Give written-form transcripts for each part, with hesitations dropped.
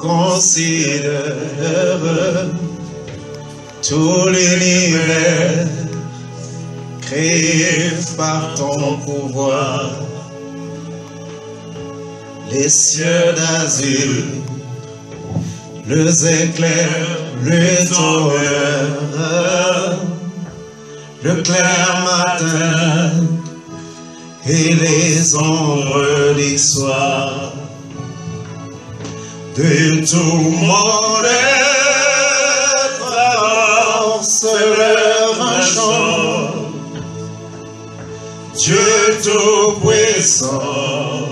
considère tout l'univers créé par ton pouvoir, les cieux d'azur, les éclairs, le tonnerre, le clair matin et les ombres du soir. De tout mon être, alors se lève un chant. Dieu tout-puissant,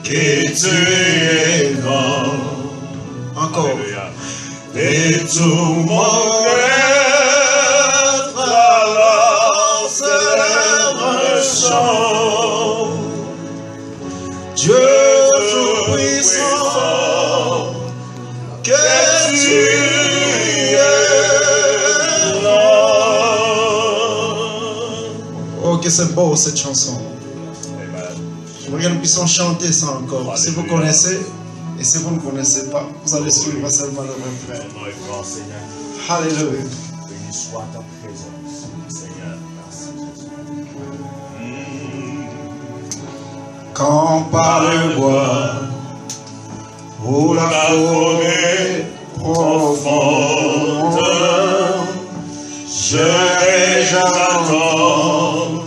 que tu es grand. Encore. Et tout mon être, alors se lève un chant. Dieu tout-puissant, que tu es grand. Oh, que c'est beau cette chanson. J'aimerais que nous puissions chanter ça encore. Si vous connaissez, et si vous ne connaissez pas, vous allez suivre seulement le refrain. Alléluia. Béni soit ta présence, Seigneur. Merci Jésus. Quand par le bois ou la forêt profonde, j'entends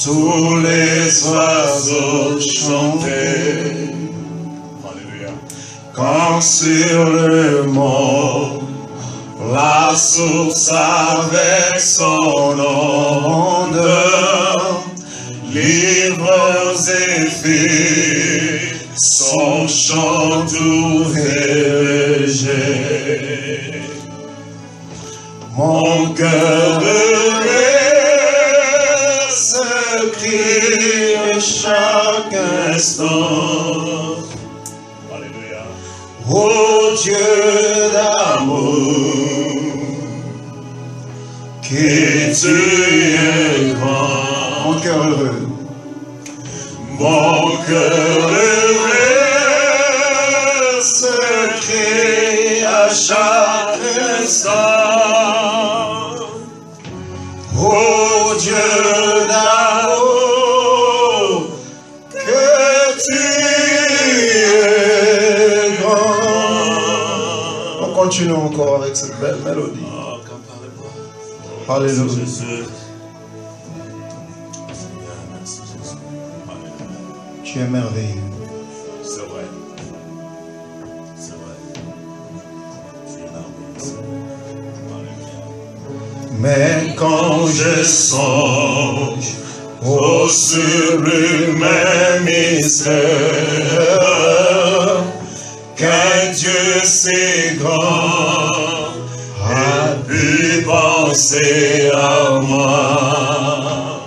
tous les oiseaux chanter. Quand sur le mont, la source avec son onde, livre zéphyr, son chant doux et léger. Mon cœur heureux se crie chaque instant. Ô Dieu d'amour, que tu es grand. Mon cœur heureux. Mon cœur heureux se crée à chaque instant. Ô Dieu d'amour, que tu es grand. On continue encore avec cette belle mélodie. Alléluia. Tu es merveilleux. C'est vrai. C'est vrai. Tu es merveilleux. Mais quand je songe au sublime mystère qu'un Dieu si grand a pu penser à moi,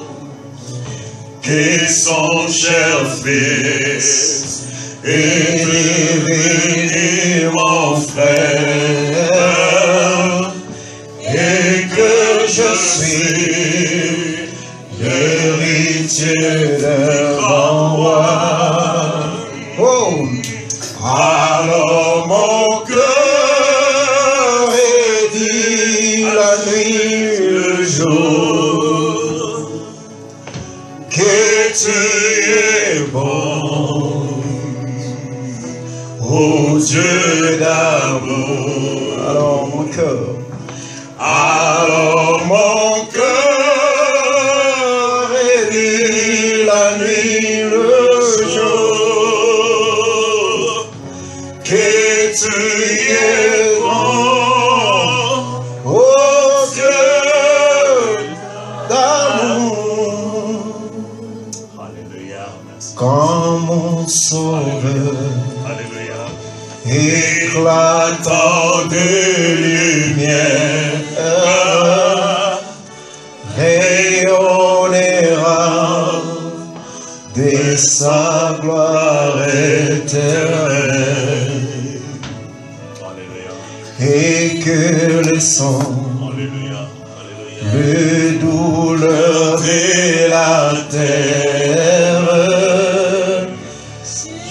que son cher fils est devenu mon frère, et que je suis l'héritier d'un grand roi. Oh, alors mon cœur est dit la nuit, le jour, que tu es bon, oh Dieu d'amour. Alors mon cœur, est dit la nuit, le jour, que tu es bon, oh Dieu d'amour. Alléluia. Quand mon sauveur Alléluia. éclatant de lumière rayonnera de sa gloire éternelle. Alléluia. Et que le sang, Alléluia. le douleur de la terre,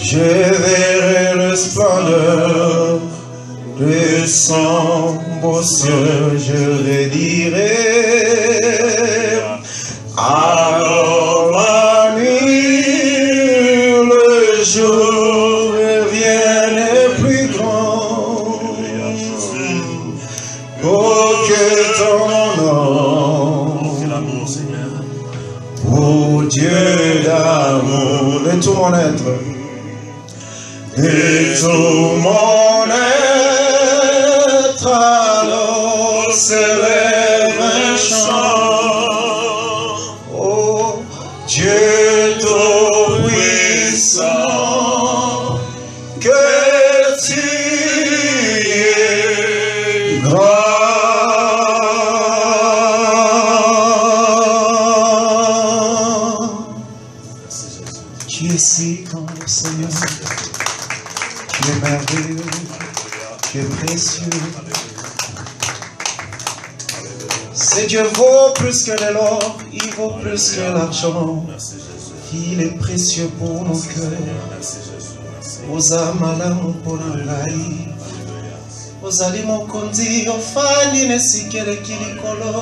je verrai le splendeur descends aux cieux, je le dirai. Alors la nuit, le jour vienne plus grand. Oh, que ton nom, oh Dieu d'amour, de tout mon être, de tout mon être, alors s'élève un chant. Oh Dieu tout-puissant, que tu es grand. Tu es si grand, Seigneur. Tu es merveilleux, tu es précieux. Ce Dieu vaut plus que de l'or, il vaut plus que l'argent. Il est précieux pour nos cœurs. Oza malamu polangai, ozali mokonzi ofandi nesikele kilikolo.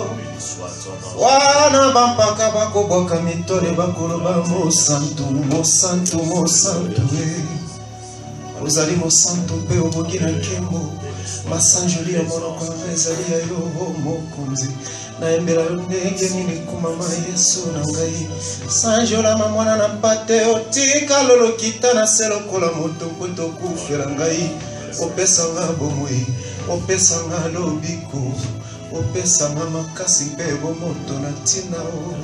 Wana bampaka bakoboka mitole bakoloba mosantu, mosantu, mosantu. Ozali mosantu pe oboki na nkembo. Masanjoli ya monoko na ezali ya yo mokonzi. Naembela yo ndenge nini kumama Yesu na ngai. Sanjola mamwana na mpate otika lolokita na se lokola moto po tokufela ngai. Opesanga bomoi, opesanga lobiko, opesanga makasi mpe bomoto na ntina o.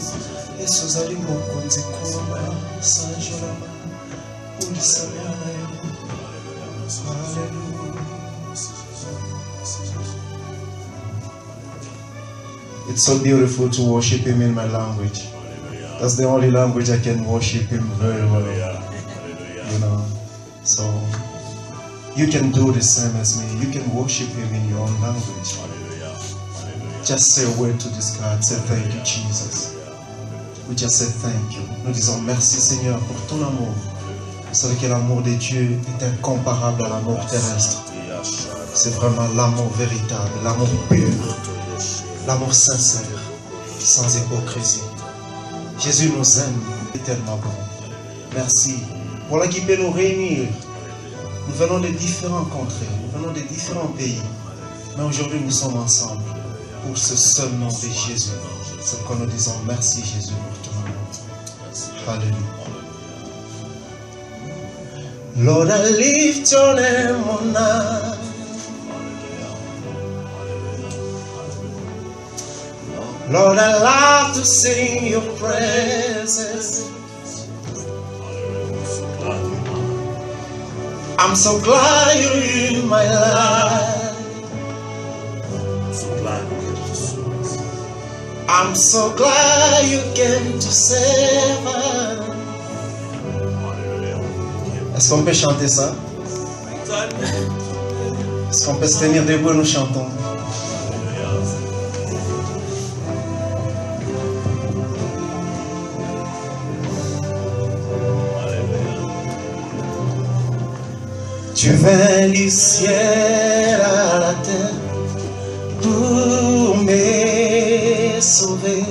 Yesu ozali mokonzi kumama. Sanjola ulisama na yo. It's so beautiful to worship Him in my language. That's the only language I can worship Him very well. You know, so you can do the same as me. You can worship Him in your own language. Just say a word to this God. Say thank you, Jesus. We just say thank you. Nous disons merci Seigneur pour ton amour. Vous savez que l'amour de Dieu est incomparable à l'amour terrestre. C'est vraiment l'amour véritable, l'amour pur, l'amour sincère, sans hypocrisie. Jésus nous aime, il est tellement bon. Merci. Voilà qui peut nous réunir. Nous venons de différents contrées, nous venons de différents pays. Mais aujourd'hui nous sommes ensemble pour ce seul nom de Jésus. C'est pourquoi nous disons merci Jésus pour ton amour. Alléluia. Lord, I lift your name on high. Lord, I love to sing your praises. I'm so glad you're in my life. I'm so glad you came to save us. Est-ce qu'on peut chanter ça? Est-ce qu'on peut se tenir debout et nous chantons? Tu viens du ciel à la terre pour me sauver.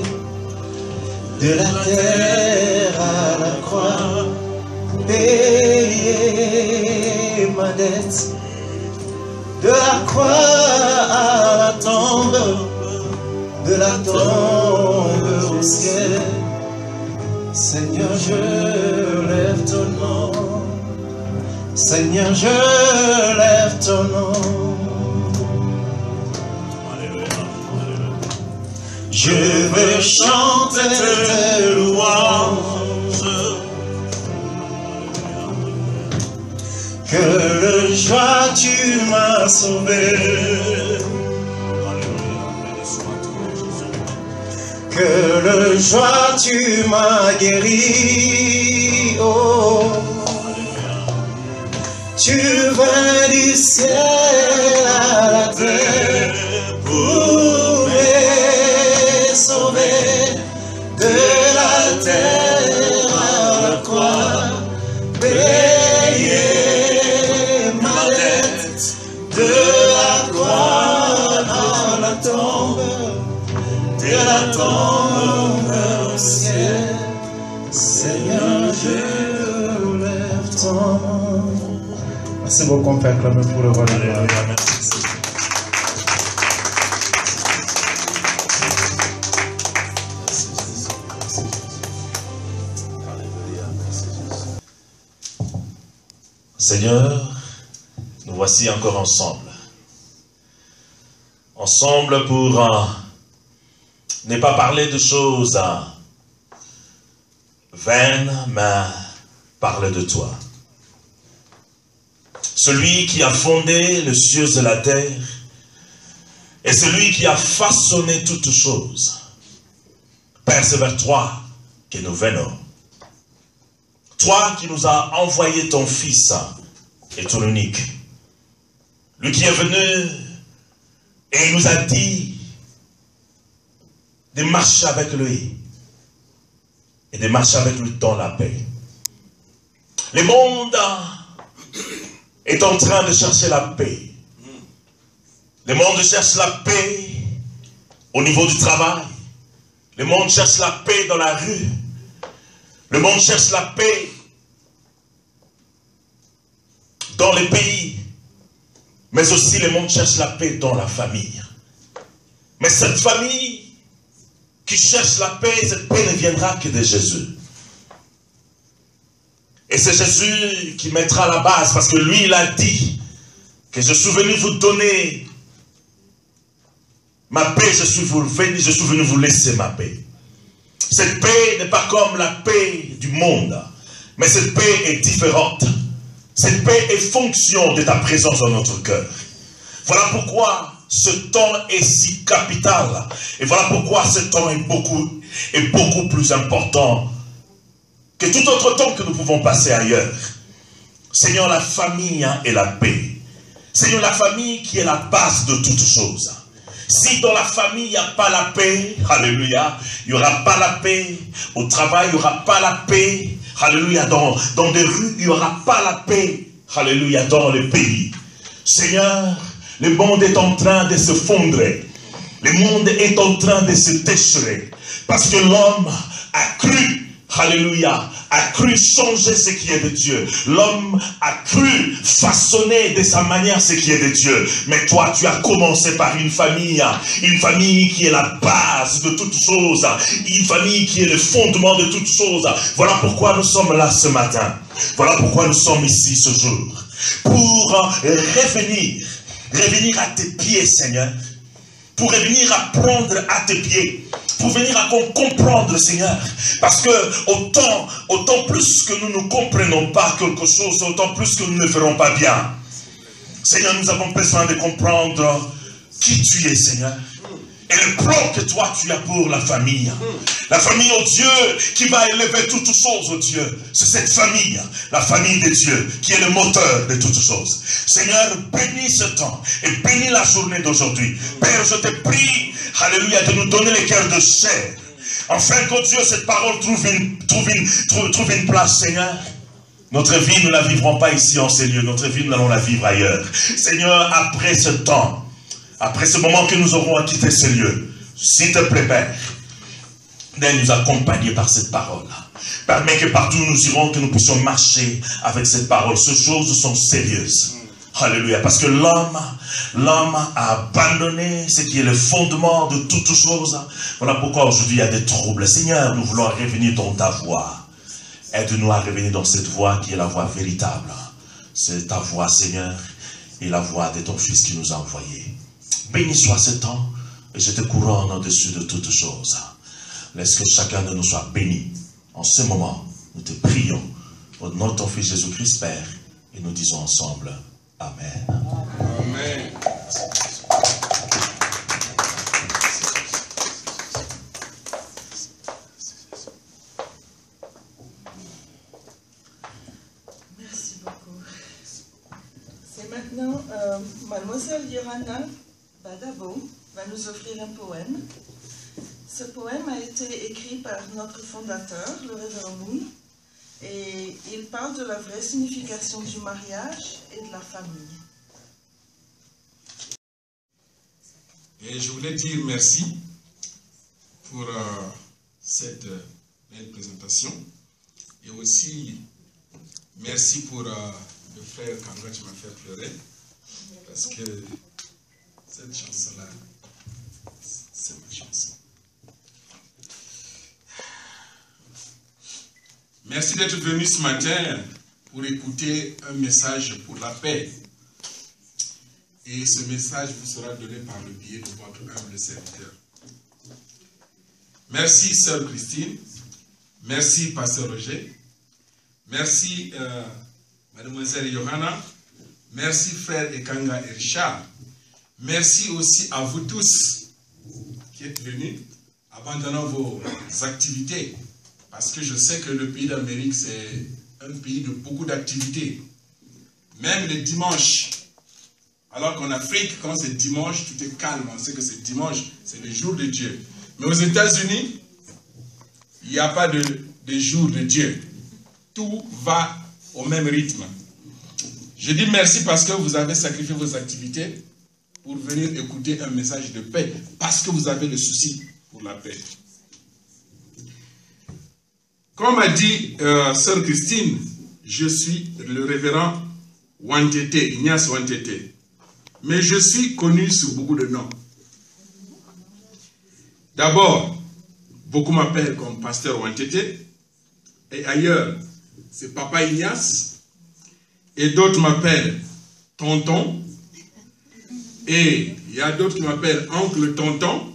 De la terre à la croix, payer ma dette. De la croix à la tombe, de la tombe au ciel. Seigneur, je lève ton nom. Seigneur, je lève ton nom. Je veux chanter tes louanges. Que le joie tu m'as sauvé. Que le joie tu m'as guéri. Oh. Tu viens du ciel à la terre pour me sauver. De la terre à la croix, payer ma dette. De la croix tends vers le ciel. Seigneur Dieu, lève ton main. Merci beaucoup, on peut acclamer pour le roi de gloire. Seigneur, nous voici encore ensemble. Ensemble pour ne pas parler de choses vaines, mais parler de toi. Celui qui a fondé les cieux et la terre, et celui qui a façonné toutes choses. Père, c'est vers toi que nous venons. Toi qui nous as envoyé ton Fils et ton unique. Lui qui est venu et il nous a dit de marcher avec lui et de marcher avec lui dans la paix. Le monde est en train de chercher la paix. Le monde cherche la paix au niveau du travail. Le monde cherche la paix dans la rue. Le monde cherche la paix dans les pays. Mais aussi le monde cherche la paix dans la famille. Mais cette famille qui cherche la paix, cette paix ne viendra que de Jésus. Et c'est Jésus qui mettra la base, parce que lui, il a dit que je suis venu vous donner ma paix, je suis venu vous laisser ma paix. Cette paix n'est pas comme la paix du monde, mais cette paix est différente. Cette paix est fonction de ta présence dans notre cœur. Voilà pourquoi ce temps est si capital. Et voilà pourquoi ce temps est beaucoup plus important que tout autre temps que nous pouvons passer ailleurs. Seigneur, la famille et la paix. Seigneur, la famille qui est la base de toutes choses. Si dans la famille, il n'y a pas la paix, alléluia, il n'y aura pas la paix. Au travail, il n'y aura pas la paix, alléluia. Dans des rues, il n'y aura pas la paix, alléluia, dans le pays. Seigneur, le monde est en train de se fondre. Le monde est en train de se déchirer. Parce que l'homme a cru, alléluia, a cru changer ce qui est de Dieu. L'homme a cru façonner de sa manière ce qui est de Dieu. Mais toi, tu as commencé par une famille qui est la base de toutes choses, une famille qui est le fondement de toutes choses. Voilà pourquoi nous sommes là ce matin. Voilà pourquoi nous sommes ici ce jour. Pour revenir à tes pieds, Seigneur. Pour revenir à prendre à tes pieds. Pour venir à comprendre, Seigneur. Parce que autant plus que nous ne comprenons pas quelque chose, autant plus que nous ne ferons pas bien. Seigneur, nous avons besoin de comprendre qui tu es, Seigneur. Et le plan que toi tu as pour la famille. La famille, oh Dieu, qui va élever toutes choses, oh Dieu. C'est cette famille, la famille de Dieu, qui est le moteur de toutes choses. Seigneur, bénis ce temps et bénis la journée d'aujourd'hui. Père, je te prie, alléluia, de nous donner les cœurs de chair. Afin que Dieu, cette parole trouve une place, Seigneur. Notre vie, nous ne la vivrons pas ici en ces lieux. Notre vie, nous allons la vivre ailleurs. Seigneur, après ce temps, après ce moment que nous aurons à quitter ce lieu, s'il te plaît, Père, viens nous accompagner par cette parole. Permets que partout où nous irons, que nous puissions marcher avec cette parole. Ces choses sont sérieuses. Alléluia. Parce que l'homme a abandonné ce qui est le fondement de toutes choses. Voilà pourquoi aujourd'hui il y a des troubles. Seigneur, nous voulons revenir dans ta voie. Aide-nous à revenir dans cette voie qui est la voie véritable. C'est ta voie, Seigneur, et la voie de ton Fils qui nous a envoyés. Béni soit ce temps, et je te couronne au-dessus de toutes choses. Laisse que chacun de nous soit béni. En ce moment, nous te prions au nom de ton Fils Jésus-Christ, Père, et nous disons ensemble, Amen. Amen. Merci beaucoup. C'est maintenant Mademoiselle Johanna Badabo va nous offrir un poème. Ce poème a été écrit par notre fondateur, le révérend Moon, et il parle de la vraie signification du mariage et de la famille. Et je voulais dire merci pour cette belle présentation. Et aussi, merci pour le frère Kanga, tu m'as fait pleurer. Parce que cette chanson-là, c'est ma chanson. Merci d'être venu ce matin pour écouter un message pour la paix. Et ce message vous sera donné par le biais de votre humble serviteur. Merci, sœur Christine. Merci, pasteur Roger. Merci, mademoiselle Johanna. Merci, frère Ekanga et Richard. Merci aussi à vous tous qui êtes venus, abandonnant vos activités. Parce que je sais que le pays d'Amérique, c'est un pays de beaucoup d'activités. Même les dimanches. Alors qu'en Afrique, quand c'est dimanche, tout est calme. On sait que c'est dimanche, c'est le jour de Dieu. Mais aux États-Unis, il n'y a pas de jour de Dieu. Tout va au même rythme. Je dis merci parce que vous avez sacrifié vos activités pour venir écouter un message de paix. Parce que vous avez le souci pour la paix. Comme a dit sœur Christine, je suis le révérend Wantete, Ignace Wantete. Mais je suis connu sous beaucoup de noms. D'abord, beaucoup m'appellent comme pasteur Wantete. Et ailleurs, c'est Papa Ignace. Et d'autres m'appellent Tonton. Et il y a d'autres qui m'appellent Oncle Tonton.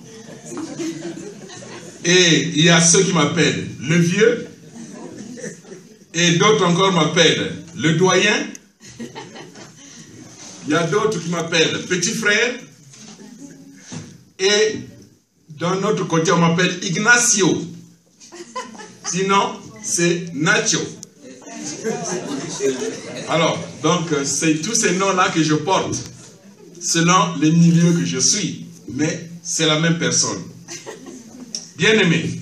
Et il y a ceux qui m'appellent le vieux. Et d'autres encore m'appellent le doyen. Il y a d'autres qui m'appellent petit frère. Et d'un autre côté, on m'appelle Ignacio. Sinon, c'est Nacho. Alors, donc, c'est tous ces noms-là que je porte, selon les milieux que je suis. Mais c'est la même personne. Bien-aimés,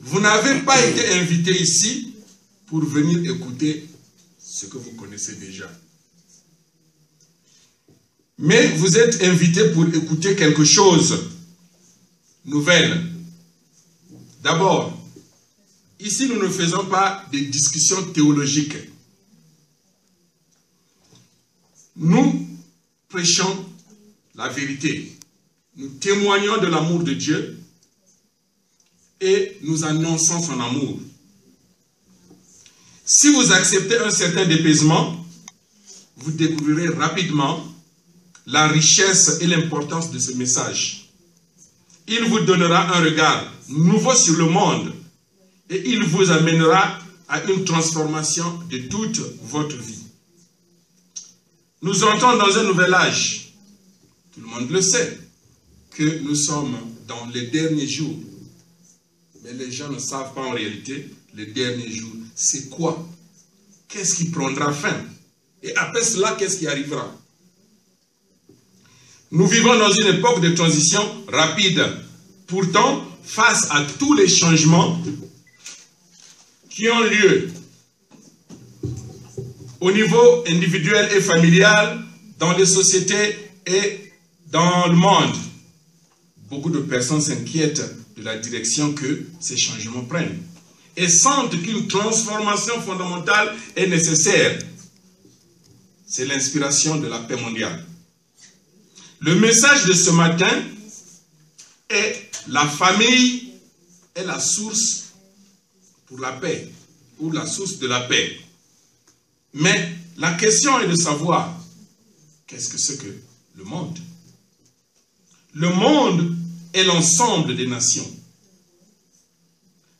vous n'avez pas été invité ici pour venir écouter ce que vous connaissez déjà. Mais vous êtes invité pour écouter quelque chose nouvelle. D'abord, ici nous ne faisons pas des discussions théologiques. Nous prêchons la vérité. Nous témoignons de l'amour de Dieu et nous annonçons son amour. Si vous acceptez un certain dépaysement, vous découvrirez rapidement la richesse et l'importance de ce message. Il vous donnera un regard nouveau sur le monde et il vous amènera à une transformation de toute votre vie. Nous entrons dans un nouvel âge. Tout le monde le sait, que nous sommes dans les derniers jours. Mais les gens ne savent pas en réalité les derniers jours. C'est quoi? Qu'est-ce qui prendra fin? Et après cela, qu'est-ce qui arrivera? Nous vivons dans une époque de transition rapide. Pourtant, face à tous les changements qui ont lieu au niveau individuel et familial, dans les sociétés et dans le monde, beaucoup de personnes s'inquiètent de la direction que ces changements prennent et sentent qu'une transformation fondamentale est nécessaire. C'est l'inspiration de la paix mondiale. Le message de ce matin est: la famille est la source pour la paix, ou la source de la paix. Mais la question est de savoir, qu'est-ce que c'est que le monde? Le monde est l'ensemble des nations.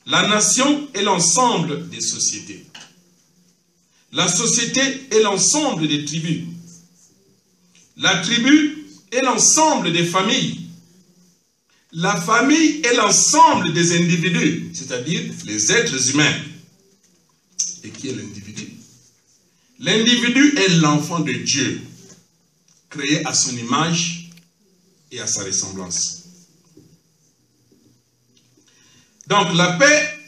La nation est l'ensemble des sociétés. La société est l'ensemble des tribus. La tribu est l'ensemble des familles. La famille est l'ensemble des individus, c'est-à-dire les êtres humains. Et qui est l'individu? L'individu est l'enfant de Dieu, créé à son image et à sa ressemblance. Donc la paix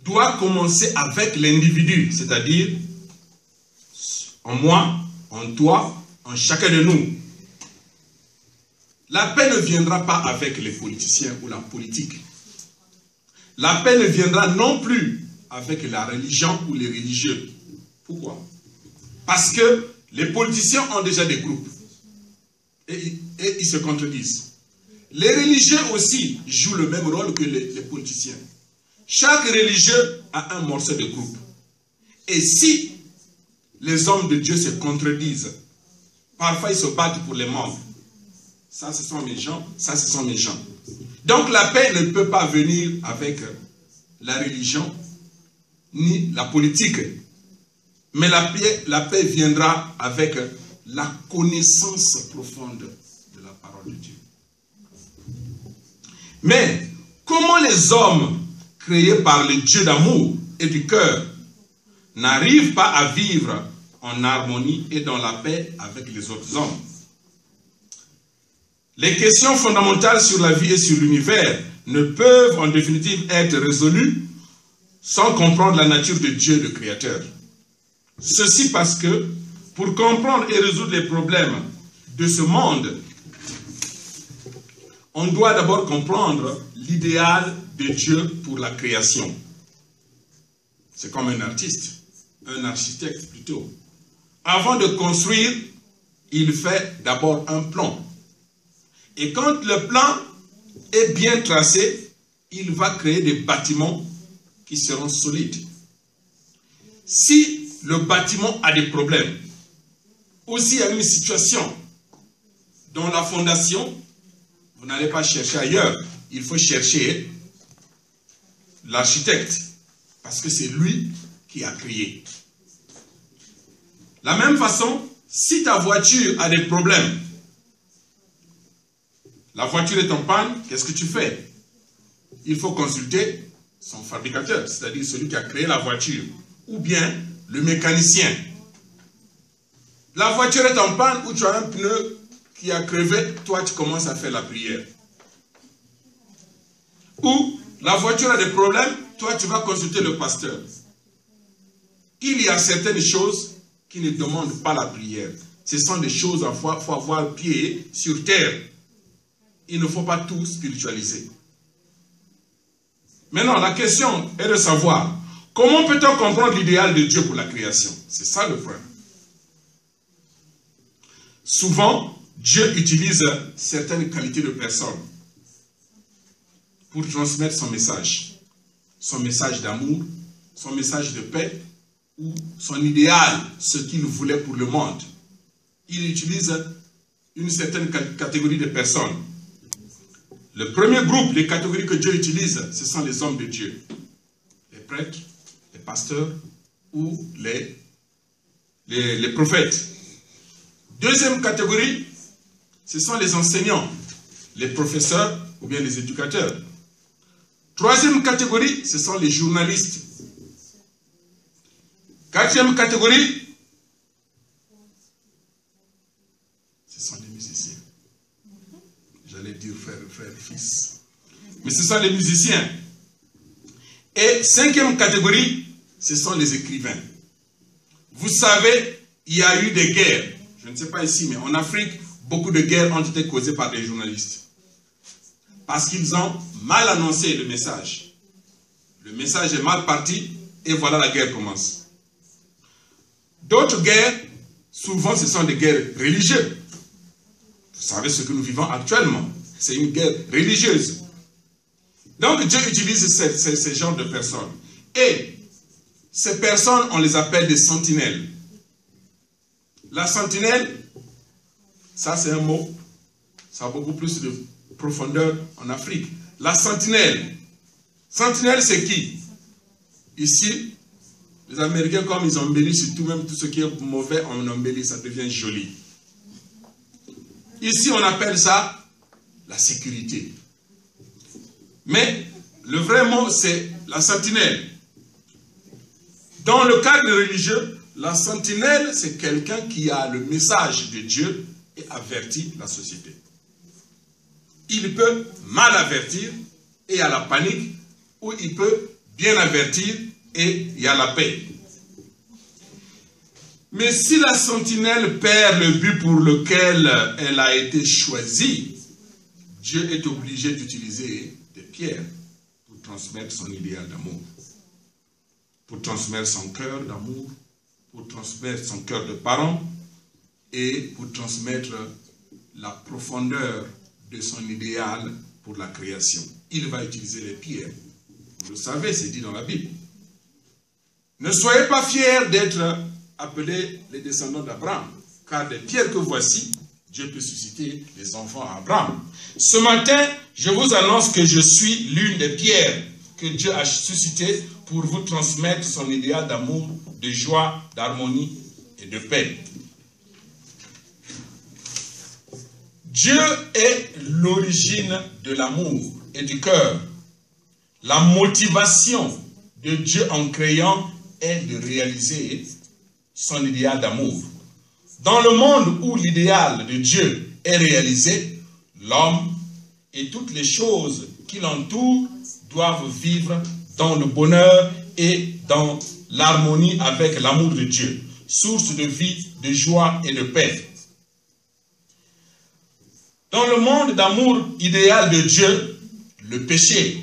doit commencer avec l'individu, c'est-à-dire en moi, en toi, en chacun de nous. La paix ne viendra pas avec les politiciens ou la politique. La paix ne viendra non plus avec la religion ou les religieux. Pourquoi? Parce que les politiciens ont déjà des groupes. Et ils se contredisent. Les religieux aussi jouent le même rôle que les politiciens. Chaque religieux a un morceau de groupe. Et si les hommes de Dieu se contredisent, parfois ils se battent pour les membres. Ça, ce sont mes gens, ça, ce sont mes gens. Donc la paix ne peut pas venir avec la religion ni la politique. Mais la paix viendra avec la connaissance profonde de la parole de Dieu. Mais comment les hommes créés par le Dieu d'amour et du cœur n'arrivent pas à vivre en harmonie et dans la paix avec les autres hommes? Les questions fondamentales sur la vie et sur l'univers ne peuvent en définitive être résolues sans comprendre la nature de Dieu le Créateur. Ceci parce que pour comprendre et résoudre les problèmes de ce monde, on doit d'abord comprendre l'idéal de Dieu pour la création. C'est comme un artiste, un architecte plutôt. Avant de construire, il fait d'abord un plan. Et quand le plan est bien tracé, il va créer des bâtiments qui seront solides. Si le bâtiment a des problèmes, ou s'il y a une situation dans la fondation, vous n'allez pas chercher ailleurs. Il faut chercher l'architecte, parce que c'est lui qui a créé. La même façon, si ta voiture a des problèmes, la voiture est en panne, qu'est-ce que tu fais? Il faut consulter son fabricateur, c'est-à-dire celui qui a créé la voiture, ou bien le mécanicien. La voiture est en panne ou tu as un pneu qui a crevé, toi tu commences à faire la prière. Ou la voiture a des problèmes, toi tu vas consulter le pasteur. Il y a certaines choses qui ne demandent pas la prière. Ce sont des choses, il faut avoir le pied sur terre. Il ne faut pas tout spiritualiser. Maintenant, la question est de savoir comment peut-on comprendre l'idéal de Dieu pour la création? C'est ça le point. Souvent, Dieu utilise certaines qualités de personnes pour transmettre son message d'amour, son message de paix ou son idéal, ce qu'il voulait pour le monde. Il utilise une certaine catégorie de personnes. Le premier groupe, les catégories que Dieu utilise, ce sont les hommes de Dieu. Les prêtres, les pasteurs ou les prophètes. Deuxième catégorie, ce sont les enseignants, les professeurs ou bien les éducateurs. Troisième catégorie, ce sont les journalistes. Quatrième catégorie, ce sont les musiciens. J'allais dire frère, fils. Mais ce sont les musiciens. Et cinquième catégorie, ce sont les écrivains. Vous savez, il y a eu des guerres. Je ne sais pas ici, mais en Afrique, beaucoup de guerres ont été causées par des journalistes. Parce qu'ils ont mal annoncé le message. Le message est mal parti et voilà la guerre commence. D'autres guerres, souvent ce sont des guerres religieuses. Vous savez ce que nous vivons actuellement. C'est une guerre religieuse. Donc Dieu utilise ces genres de personnes. Et ces personnes, on les appelle des sentinelles. La sentinelle, ça c'est un mot, ça a beaucoup plus de profondeur en Afrique. La sentinelle. Sentinelle c'est qui? Ici, les Américains, comme ils embellissent tout, même tout ce qui est mauvais, on embellit, ça devient joli. Ici, on appelle ça la sécurité. Mais le vrai mot, c'est la sentinelle. Dans le cadre religieux, la sentinelle, c'est quelqu'un qui a le message de Dieu et avertit la société. Il peut mal avertir et il y a la panique, ou il peut bien avertir et il y a la paix. Mais si la sentinelle perd le but pour lequel elle a été choisie, Dieu est obligé d'utiliser des pierres pour transmettre son idéal d'amour, pour transmettre son cœur d'amour, pour transmettre son cœur de parent et pour transmettre la profondeur de son idéal pour la création. Il va utiliser les pierres. Vous le savez, c'est dit dans la Bible. Ne soyez pas fiers d'être appelés les descendants d'Abraham, car des pierres que voici, Dieu peut susciter les enfants à Abraham. Ce matin, je vous annonce que je suis l'une des pierres que Dieu a suscitées pour vous transmettre son idéal d'amour, de joie, d'harmonie et de paix. Dieu est l'origine de l'amour et du cœur. La motivation de Dieu en créant est de réaliser son idéal d'amour. Dans le monde où l'idéal de Dieu est réalisé, l'homme et toutes les choses qui l'entourent doivent vivre dans le bonheur et dans l'harmonie avec l'amour de Dieu, source de vie, de joie et de paix. Dans le monde d'amour idéal de Dieu, le péché,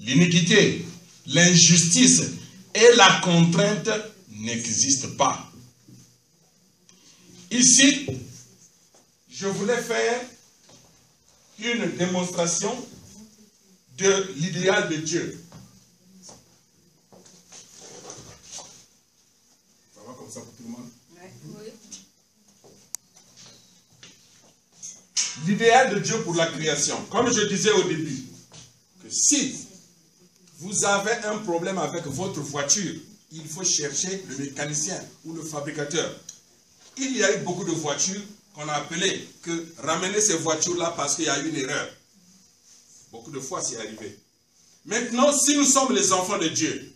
l'iniquité, l'injustice et la contrainte n'existent pas. Ici, je voulais faire une démonstration de l'idéal de Dieu. Ça va comme ça pour tout le monde? Oui. L'idéal de Dieu pour la création. Comme je disais au début, que si vous avez un problème avec votre voiture, il faut chercher le mécanicien ou le fabricateur. Il y a eu beaucoup de voitures qu'on a appelées que ramener ces voitures-là parce qu'il y a eu une erreur. Beaucoup de fois, c'est arrivé. Maintenant, si nous sommes les enfants de Dieu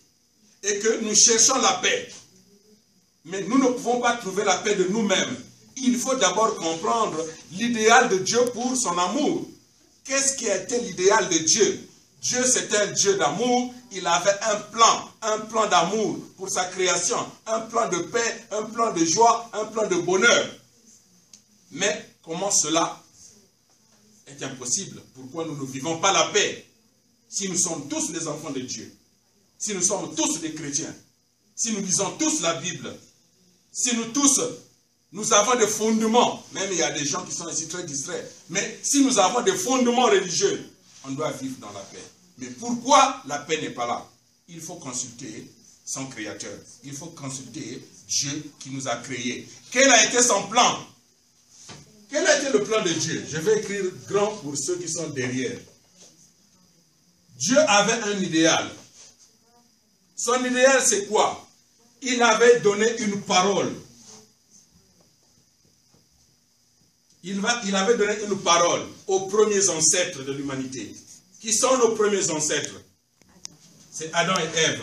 et que nous cherchons la paix, mais nous ne pouvons pas trouver la paix de nous-mêmes, il faut d'abord comprendre l'idéal de Dieu pour son amour. Qu'est-ce qui était l'idéal de Dieu? Dieu, c'était un Dieu d'amour. Il avait un plan d'amour pour sa création, un plan de paix, un plan de joie, un plan de bonheur. Mais comment cela est impossible? Pourquoi nous ne vivons pas la paix? Si nous sommes tous les enfants de Dieu, si nous sommes tous des chrétiens, si nous lisons tous la Bible, si nous tous, nous avons des fondements, même il y a des gens qui sont ici très distraits, mais si nous avons des fondements religieux, on doit vivre dans la paix. Mais pourquoi la paix n'est pas là? Il faut consulter son Créateur. Il faut consulter Dieu qui nous a créés. Quel a été son plan? Quel a été le plan de Dieu? Je vais écrire grand pour ceux qui sont derrière. Dieu avait un idéal. Son idéal, c'est quoi? Il avait donné une parole. Il avait donné une parole aux premiers ancêtres de l'humanité. Qui sont nos premiers ancêtres? C'est Adam et Ève.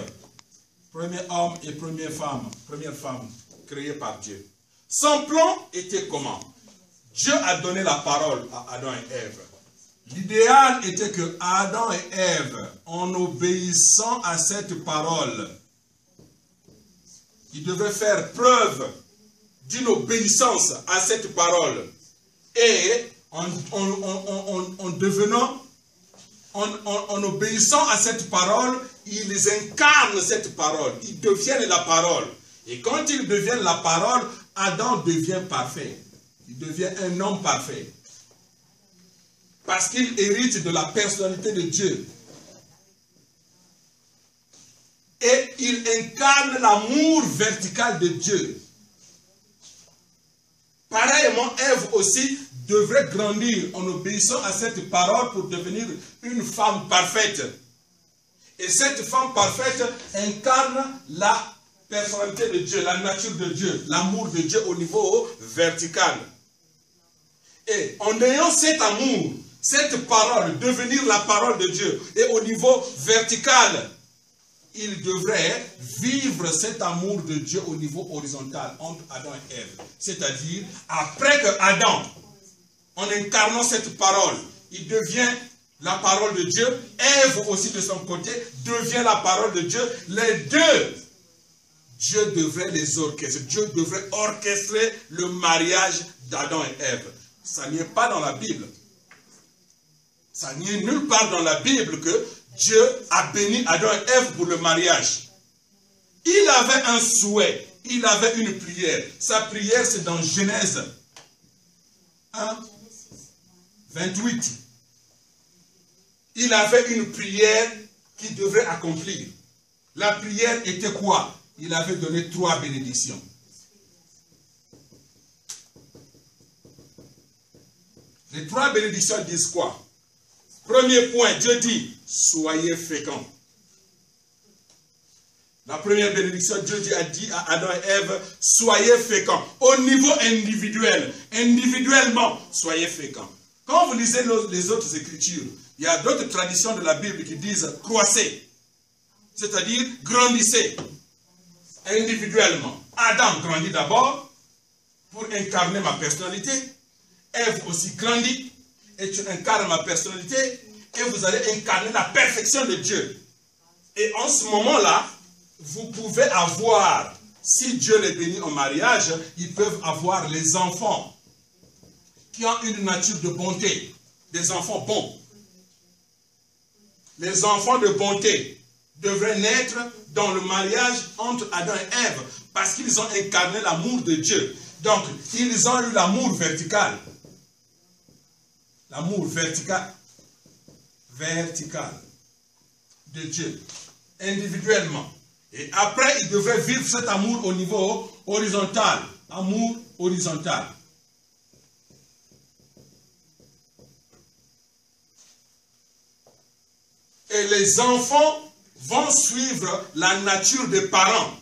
Premier homme et première femme créés par Dieu. Son plan était comment? Dieu a donné la parole à Adam et Ève. L'idéal était que Adam et Ève, en obéissant à cette parole, ils devaient faire preuve d'une obéissance à cette parole. Et en obéissant à cette parole, ils incarnent cette parole. Ils deviennent la parole. Et quand ils deviennent la parole, Adam devient parfait. Il devient un homme parfait. Parce qu'il hérite de la personnalité de Dieu. Et il incarne l'amour vertical de Dieu. Pareillement, Ève aussi devrait grandir en obéissant à cette parole pour devenir une femme parfaite. Et cette femme parfaite incarne la personnalité de Dieu, la nature de Dieu, l'amour de Dieu au niveau vertical. Et en ayant cet amour, cette parole, devenir la parole de Dieu, et au niveau vertical, il devrait vivre cet amour de Dieu au niveau horizontal entre Adam et Ève. C'est-à-dire, après que Adam, en incarnant cette parole, il devient la parole de Dieu, Ève aussi de son côté devient la parole de Dieu. Les deux, Dieu devrait les orchestrer. Dieu devrait orchestrer le mariage d'Adam et Ève. Ça n'y est pas dans la Bible. Ça n'y est nulle part dans la Bible que Dieu a béni Adam et Ève pour le mariage. Il avait un souhait, il avait une prière. Sa prière, c'est dans Genèse 1, 28. Il avait une prière qu'il devrait accomplir. La prière était quoi? Il avait donné 3 bénédictions. Les 3 bénédictions disent quoi? Premier point, Dieu dit, soyez féconds. La première bénédiction, Dieu a dit à Adam et Ève, soyez féconds. Au niveau individuel, individuellement, soyez féconds. Quand vous lisez les autres écritures, il y a d'autres traditions de la Bible qui disent croissez, c'est-à-dire grandissez individuellement. Adam grandit d'abord pour incarner ma personnalité. Ève aussi grandit et tu incarnes ma personnalité et vous allez incarner la perfection de Dieu. Et en ce moment-là, vous pouvez avoir, si Dieu les bénit en mariage, ils peuvent avoir les enfants qui ont une nature de bonté, des enfants bons. Les enfants de bonté devraient naître dans le mariage entre Adam et Ève parce qu'ils ont incarné l'amour de Dieu. Donc, ils ont eu l'amour vertical. L'amour vertical de Dieu, individuellement. Et après, ils devraient vivre cet amour au niveau horizontal. Amour horizontal. Et les enfants vont suivre la nature des parents.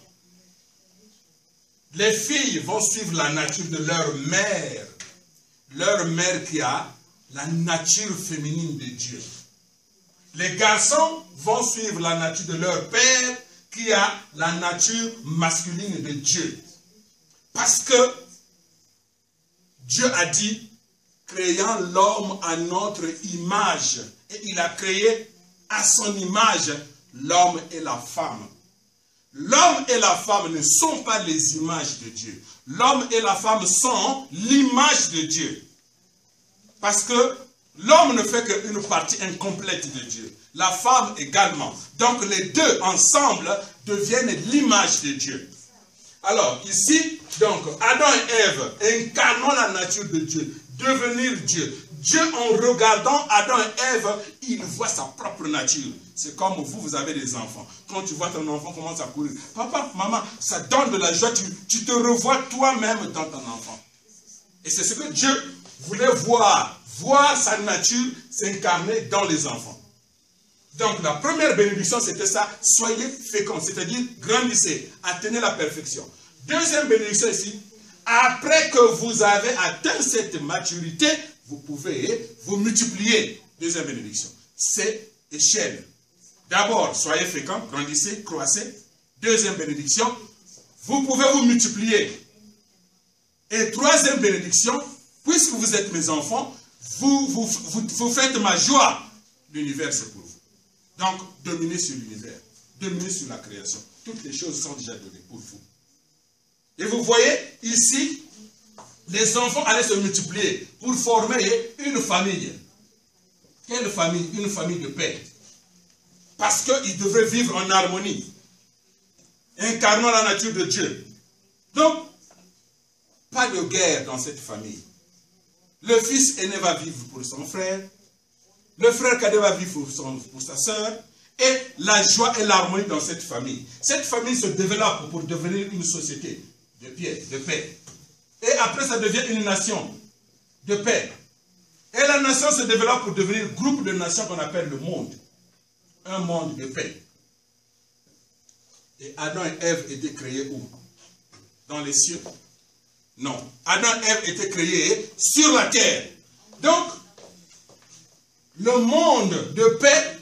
Les filles vont suivre la nature de leur mère. Leur mère qui a la nature féminine de Dieu. Les garçons vont suivre la nature de leur père qui a la nature masculine de Dieu. Parce que Dieu a dit, créant l'homme à notre image. Et il a créé à son image l'homme et la femme. L'homme et la femme ne sont pas les images de Dieu. L'homme et la femme sont l'image de Dieu. Parce que l'homme ne fait qu'une partie incomplète de Dieu. La femme également. Donc les deux ensemble deviennent l'image de Dieu. Alors ici, donc Adam et Ève incarnant la nature de Dieu, devenir Dieu. Dieu en regardant Adam et Ève, il voit sa propre nature. C'est comme vous, vous avez des enfants. Quand tu vois ton enfant commence à courir, papa, maman, ça donne de la joie, tu te revois toi-même dans ton enfant. Et c'est ce que Dieu voulait voir sa nature s'incarner dans les enfants. Donc la première bénédiction c'était ça, soyez féconds, c'est-à-dire grandissez, atteignez la perfection. Deuxième bénédiction ici, après que vous avez atteint cette maturité, vous pouvez vous multiplier. Deuxième bénédiction, c'est échelle. D'abord, soyez féconds, grandissez, croissez. Deuxième bénédiction, vous pouvez vous multiplier. Et troisième bénédiction, puisque vous êtes mes enfants, vous faites ma joie. L'univers, c'est pour vous. Donc, dominez sur l'univers. Dominez sur la création. Toutes les choses sont déjà données pour vous. Et vous voyez, ici, les enfants allaient se multiplier pour former une famille. Quelle famille? Une famille de paix. Parce qu'ils devaient vivre en harmonie. Incarnant la nature de Dieu. Donc, pas de guerre dans cette famille. Le fils aîné va vivre pour son frère. Le frère cadet va vivre pour sa soeur. Et la joie et l'harmonie dans cette famille. Cette famille se développe pour devenir une société de paix. Et après, ça devient une nation de paix. Et la nation se développe pour devenir groupe de nations qu'on appelle le monde. Un monde de paix. Et Adam et Ève étaient créés où? Dans les cieux? Non. Adam et Ève étaient créés sur la terre. Donc, le monde de paix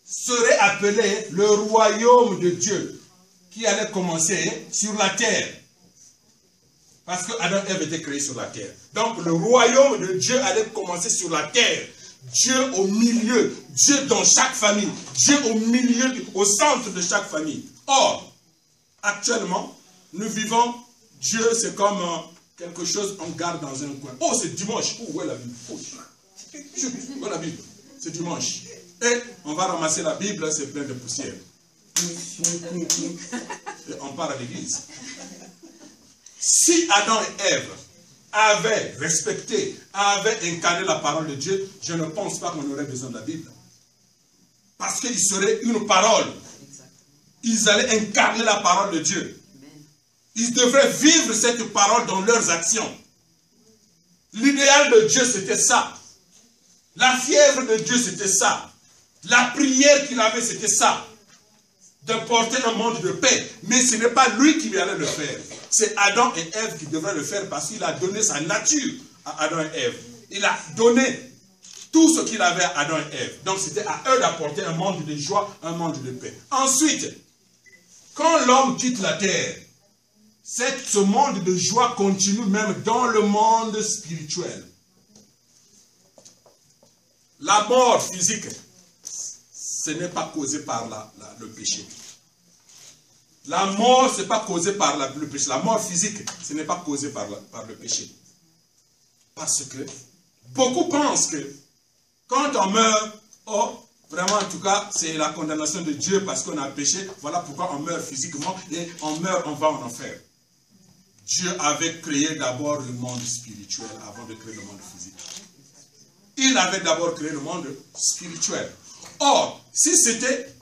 serait appelé le royaume de Dieu, qui allait commencer sur la terre. Parce que Adam et Ève étaient créés sur la terre. Donc, le royaume de Dieu allait commencer sur la terre. Dieu au milieu, Dieu dans chaque famille, Dieu au milieu, au centre de chaque famille. Or, actuellement, nous vivons, Dieu c'est comme quelque chose qu'on garde dans un coin. Oh, c'est dimanche. Oh, où est la Bible? Oh, où est la Bible? c'est dimanche. Et on va ramasser la Bible, c'est plein de poussière. Et on part à l'église. Si Adam et Ève avaient respecté, avaient incarné la parole de Dieu, je ne pense pas qu'on aurait besoin de la Bible. Parce qu'il serait une parole. Ils allaient incarner la parole de Dieu. Ils devraient vivre cette parole dans leurs actions. L'idéal de Dieu, c'était ça. La fièvre de Dieu, c'était ça. La prière qu'il avait, c'était ça. De porter un monde de paix. Mais ce n'est pas lui qui allait le faire. C'est Adam et Ève qui devraient le faire parce qu'il a donné sa nature à Adam et Ève. Il a donné tout ce qu'il avait à Adam et Ève. Donc c'était à eux d'apporter un monde de joie, un monde de paix. Ensuite, quand l'homme quitte la terre, ce monde de joie continue même dans le monde spirituel. La mort physique, ce n'est pas causé par le péché. La mort, ce n'est pas causé par le péché. La mort physique, ce n'est pas causé par le péché. Parce que beaucoup pensent que quand on meurt, oh, vraiment en tout cas, c'est la condamnation de Dieu parce qu'on a péché. Voilà pourquoi on meurt physiquement et on meurt, on va en enfer. Dieu avait créé d'abord le monde spirituel avant de créer le monde physique. Il avait d'abord créé le monde spirituel. Or, si c'était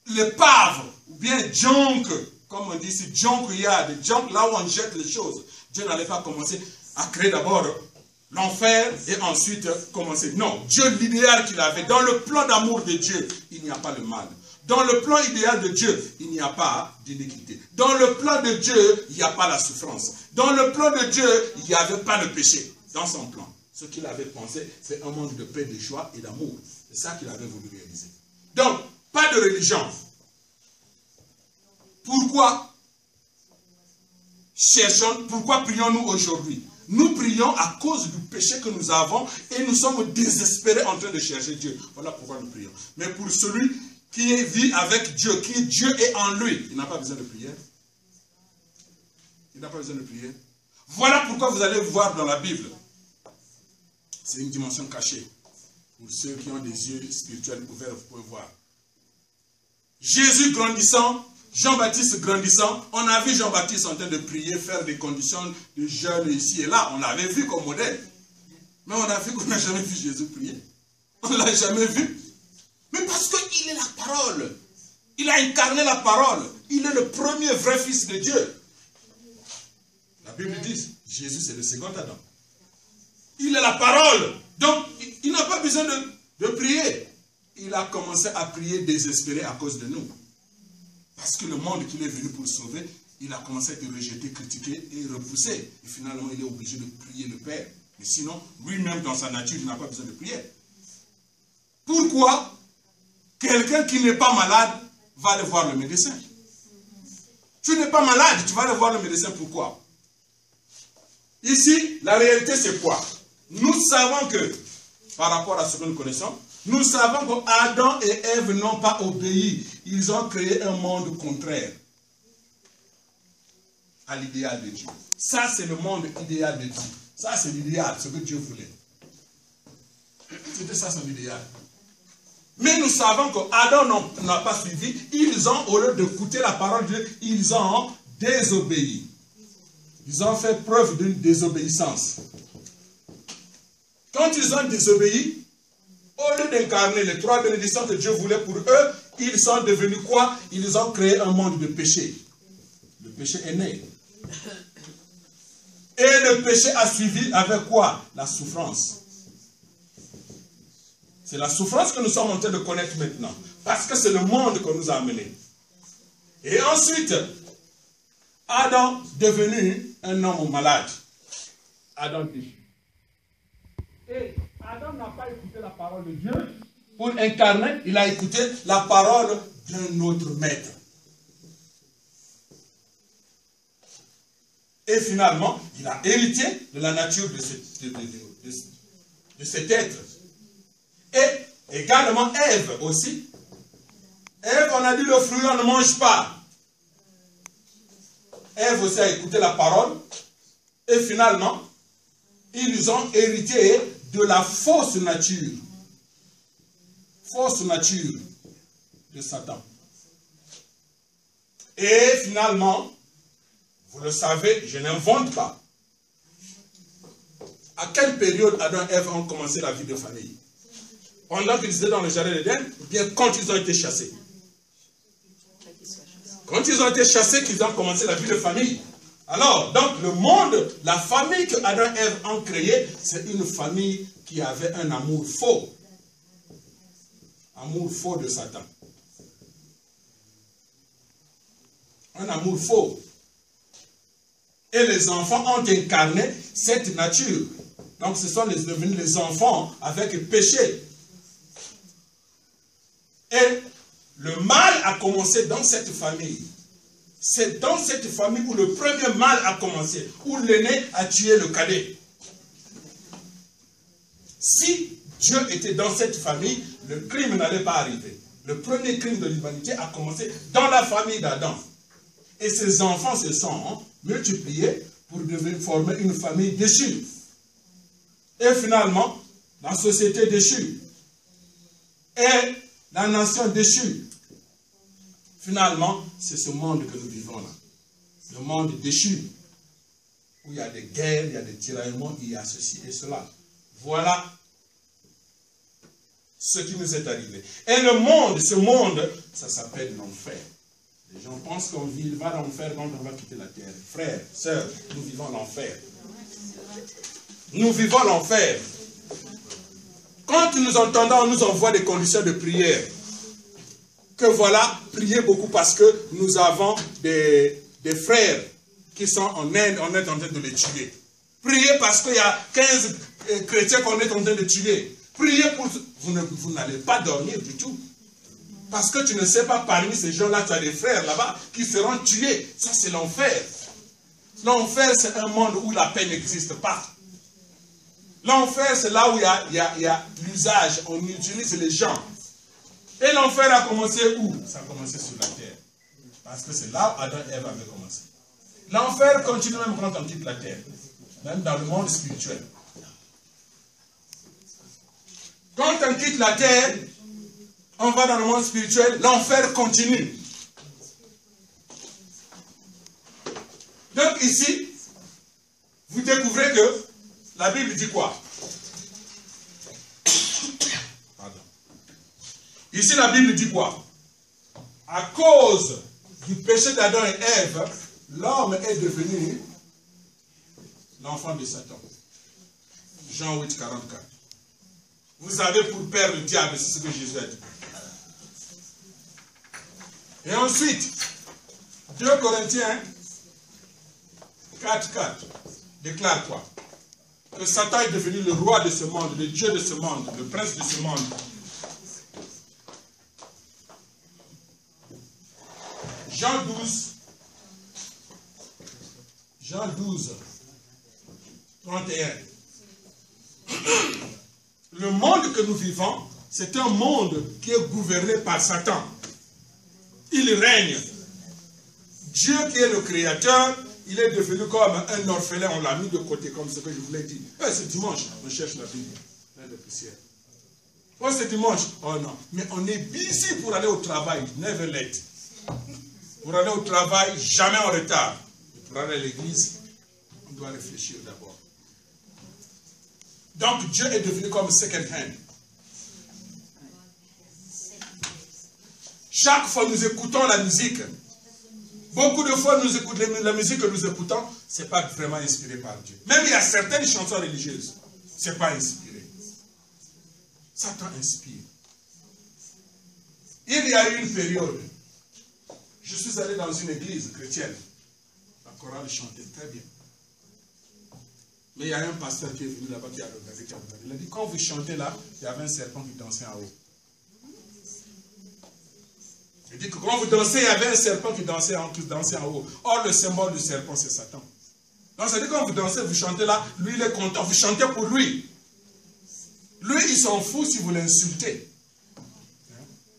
l'épave, ou bien junk, comme on dit ici, junkyard, junk, là où on jette les choses, Dieu n'allait pas commencer à créer d'abord l'enfer et ensuite commencer. Non, Dieu, l'idéal qu'il avait, dans le plan d'amour de Dieu, il n'y a pas le mal. Dans le plan idéal de Dieu, il n'y a pas d'iniquité. Dans le plan de Dieu, il n'y a pas la souffrance. Dans le plan de Dieu, il n'y avait pas le péché. Dans son plan, ce qu'il avait pensé, c'est un monde de paix, de joie et d'amour. C'est ça qu'il avait voulu réaliser. Donc, pas de religion. Pourquoi pourquoi prions-nous aujourd'hui? Nous prions à cause du péché que nous avons et nous sommes désespérés en train de chercher Dieu. Voilà pourquoi nous prions. Mais pour celui qui vit avec Dieu, qui est Dieu et en lui, il n'a pas besoin de prière. Il n'a pas besoin de prière. Voilà pourquoi vous allez voir dans la Bible. C'est une dimension cachée. Pour ceux qui ont des yeux spirituels ouverts, vous pouvez voir. Jésus grandissant, Jean-Baptiste grandissant, on a vu Jean-Baptiste en train de prier, faire des conditions de jeûne ici et là. On l'avait vu comme modèle. Mais on a vu qu'on n'a jamais vu Jésus prier. On ne l'a jamais vu. Mais parce qu'il est la parole. Il a incarné la parole. Il est le premier vrai fils de Dieu. La Bible dit, Jésus c'est le second Adam. Il est la parole. Donc, il n'a pas besoin de prier. Il a commencé à prier désespéré à cause de nous. Parce que le monde qu'il est venu pour sauver, il a commencé à être rejeté, critiqué et repoussé. Et finalement, il est obligé de prier le Père. Mais sinon, lui-même, dans sa nature, il n'a pas besoin de prier. Pourquoi quelqu'un qui n'est pas malade va aller voir le médecin? Tu n'es pas malade, tu vas aller voir le médecin. Pourquoi? Ici, la réalité, c'est quoi? Nous savons que, par rapport à ce que nous connaissons, nous savons qu'Adam et Ève n'ont pas obéi. Ils ont créé un monde contraire à l'idéal de Dieu. Ça, c'est le monde idéal de Dieu. Ça, c'est l'idéal, ce que Dieu voulait. C'était ça son idéal. Mais nous savons qu'Adam n'a pas suivi. Ils ont, au lieu d'écouter la parole de Dieu, ils ont désobéi. Ils ont fait preuve d'une désobéissance. Quand ils ont désobéi, au lieu d'incarner les trois bénédictions que Dieu voulait pour eux, ils sont devenus quoi? Ils ont créé un monde de péché. Le péché est né. Et le péché a suivi avec quoi? La souffrance. C'est la souffrance que nous sommes en train de connaître maintenant. Parce que c'est le monde qu'on nous a amené. Et ensuite, Adam devenu un homme malade. Adam déchu. Et Adam n'a pas écouté la parole de Dieu pour incarner, il a écouté la parole d'un autre maître. Et finalement, il a hérité de la nature de cet être. Et également Ève aussi. Ève, on a dit le fruit, on ne mange pas. Ève aussi a écouté la parole. Et finalement, Ils ont hérité de la fausse nature. Fausse nature de Satan. Et finalement, vous le savez, je n'invente pas. À quelle période Adam et Ève ont commencé la vie de famille? Pendant qu'ils étaient dans le jardin d'Éden, ou bien quand ils ont été chassés? Quand ils ont été chassés, qu'ils ont commencé la vie de famille. Alors, donc le monde, la famille que Adam et Ève ont créée, c'est une famille qui avait un amour faux. Amour faux de Satan. Un amour faux. Et les enfants ont incarné cette nature. Donc ce sont devenus les enfants avec péché. Et le mal a commencé dans cette famille. C'est dans cette famille où le premier mal a commencé, où l'aîné a tué le cadet. Si Dieu était dans cette famille, le crime n'allait pas arriver. Le premier crime de l'humanité a commencé dans la famille d'Adam. Et ses enfants se sont multipliés pour devenir former une famille déchue. Et finalement, la société déchue. Et la nation déchue. Finalement, c'est ce monde que nous vivons là. Le monde déchu. Où il y a des guerres, il y a des tiraillements, il y a ceci et cela. Voilà ce qui nous est arrivé. Et le monde, ce monde, ça s'appelle l'enfer. Les gens pensent qu'on va dans l'enfer quand on va quitter la terre. Frères, sœurs, nous vivons l'enfer. Nous vivons l'enfer. Quand nous entendons, on nous envoie des conditions de prière. Que voilà, priez beaucoup parce que nous avons des frères qui sont en Inde, on est en train de les tuer. Priez parce qu'il y a 15 chrétiens qu'on est en train de tuer. Priez pour... Vous n'allez pas dormir du tout. Parce que tu ne sais pas, parmi ces gens-là, tu as des frères là-bas qui seront tués. Ça, c'est l'enfer. L'enfer, c'est un monde où la paix n'existe pas. L'enfer, c'est là où il y a l'usage. On utilise les gens. Et l'enfer a commencé où? Ça a commencé sur la terre. Parce que c'est là où Adam et Ève avaient commencé. L'enfer continue même quand on quitte la terre. Même dans le monde spirituel. Quand on quitte la terre, on va dans le monde spirituel, l'enfer continue. Donc ici, vous découvrez que la Bible dit quoi? Pardon. Ici, la Bible dit quoi? À cause du péché d'Adam et Ève, l'homme est devenu l'enfant de Satan. Jean 8, 44. Vous avez pour père le diable, c'est ce que Jésus a dit. Et ensuite, 2 Corinthiens 4, 4 déclare quoi? Que Satan est devenu le roi de ce monde, le Dieu de ce monde, le prince de ce monde. Jean 12, 31. Le monde que nous vivons, c'est un monde qui est gouverné par Satan. Il règne. Dieu qui est le créateur, il est devenu comme un orphelin, on l'a mis de côté, comme ce que je vous l'ai dit. C'est dimanche, on cherche la Bible, plein de poussière. Oh, c'est dimanche, oh non. Mais on est busy pour aller au travail, never late. Pour aller au travail, jamais en retard. Pour aller à l'église, on doit réfléchir d'abord. Donc Dieu est devenu comme second hand. Chaque fois que nous écoutons la musique, beaucoup de fois nous écoutons la musique que nous écoutons, ce n'est pas vraiment inspiré par Dieu. Même il y a certaines chansons religieuses, ce n'est pas inspiré. Satan inspire. Il y a eu une période, je suis allé dans une église chrétienne, la chorale chantait très bien. Mais il y a un pasteur qui est venu là-bas qui a regardé. Il a dit, quand vous chantez là, il y avait un serpent qui dansait en haut. Il dit que quand vous dansez, il y avait un serpent qui dansait en haut. Or, le symbole du serpent, c'est Satan. Donc, ça dit quand vous dansez, vous chantez là, lui, il est content. Vous chantez pour lui. Lui, il s'en fout si vous l'insultez.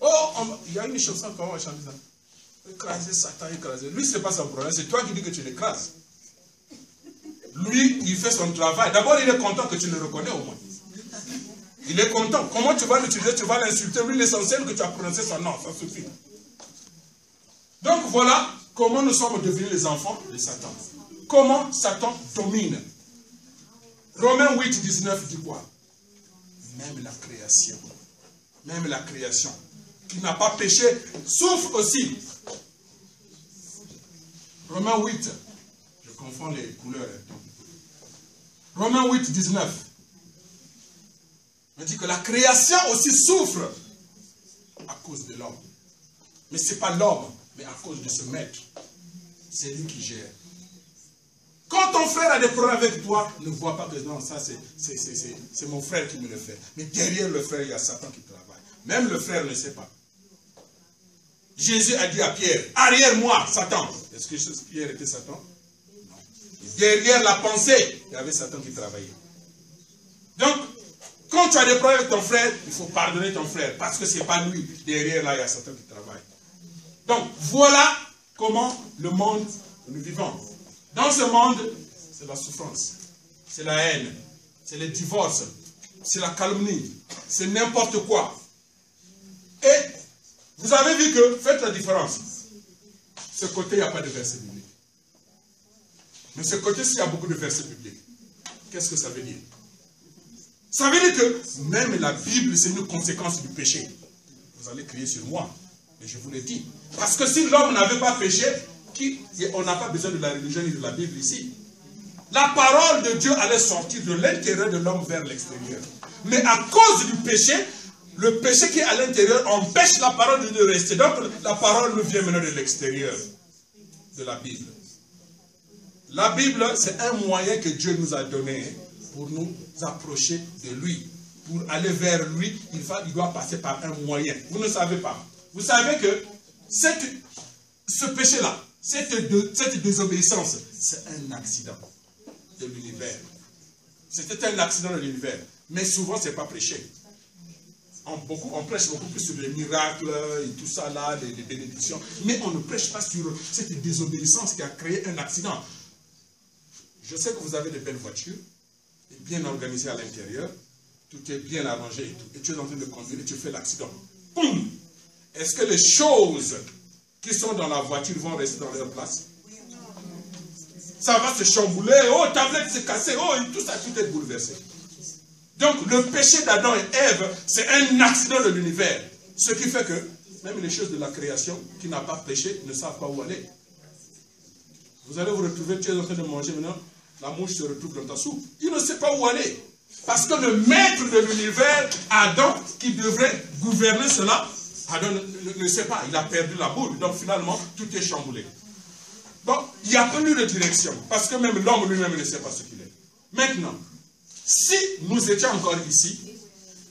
Oh, il y a une chanson qu'on va chanter ça. Écraser Satan, écraser. Lui, ce n'est pas son problème. C'est toi qui dis que tu l'écrases. Lui, il fait son travail. D'abord, il est content que tu le reconnais au moins. Il est content. Comment tu vas l'utiliser? Tu vas l'insulter. Lui, l'essentiel que tu as prononcé son nom. Ça suffit. Donc voilà comment nous sommes devenus les enfants de Satan. Comment Satan domine. Romains 8, 19 dit quoi? Même la création, qui n'a pas péché, souffre aussi. Romains 8, je confonds les couleurs. Romains 8, 19. On dit que la création aussi souffre à cause de l'homme. Mais ce n'est pas l'homme, mais à cause de ce maître. C'est lui qui gère. Quand ton frère a des problèmes avec toi, ne vois pas que non, ça c'est mon frère qui me le fait. Mais derrière le frère, il y a Satan qui travaille. Même le frère ne sait pas. Jésus a dit à Pierre, arrière-moi, Satan. Est-ce que Pierre était Satan? Non. Derrière la pensée, il y avait Satan qui travaillait. Donc, quand tu as des problèmes avec ton frère, il faut pardonner ton frère, parce que ce n'est pas lui. Derrière là, il y a Satan qui travaille. Donc, voilà comment le monde que nous vivons. Dans ce monde, c'est la souffrance, c'est la haine, c'est les divorces, c'est la calomnie, c'est n'importe quoi. Et vous avez vu que, faites la différence. Ce côté, il n'y a pas de verset biblique. Mais ce côté-ci, il y a beaucoup de versets bibliques. Qu'est-ce que ça veut dire? Ça veut dire que même la Bible, c'est une conséquence du péché. Vous allez crier sur moi, mais je vous le dis. Parce que si l'homme n'avait pas péché, on n'a pas besoin de la religion ni de la Bible ici. La parole de Dieu allait sortir de l'intérieur de l'homme vers l'extérieur. Mais à cause du péché, le péché qui est à l'intérieur empêche la parole de Dieu de rester. Donc la parole nous vient maintenant de l'extérieur de la Bible. La Bible, c'est un moyen que Dieu nous a donné pour nous approcher de lui. Pour aller vers lui, il doit passer par un moyen. Vous ne savez pas. Vous savez que ce péché-là, cette désobéissance, c'est un accident de l'univers. C'était un accident de l'univers. Mais souvent, ce n'est pas prêché. On prêche beaucoup plus sur les miracles et tout ça là, les bénédictions. Mais on ne prêche pas sur cette désobéissance qui a créé un accident. Je sais que vous avez de belles voitures, bien organisées à l'intérieur. Tout est bien arrangé et tout. Et tu es en train de conduire et tu fais l'accident. Boum! Est-ce que les choses qui sont dans la voiture vont rester dans leur place? Ça va se chambouler. Oh, tablette s'est cassée. Oh, et tout ça, tout est bouleversé. Donc, le péché d'Adam et Ève, c'est un accident de l'univers. Ce qui fait que, même les choses de la création, qui n'a pas péché, ne savent pas où aller. Vous allez vous retrouver, tu es en train de manger maintenant, la mouche se retrouve dans ta soupe. Il ne sait pas où aller. Parce que le maître de l'univers, Adam, qui devrait gouverner cela, Adam ne sait pas, il a perdu la boule. Donc finalement, tout est chamboulé. Donc, il n'y a plus de direction. Parce que même l'homme lui-même ne sait pas ce qu'il est. Maintenant, si nous étions encore ici,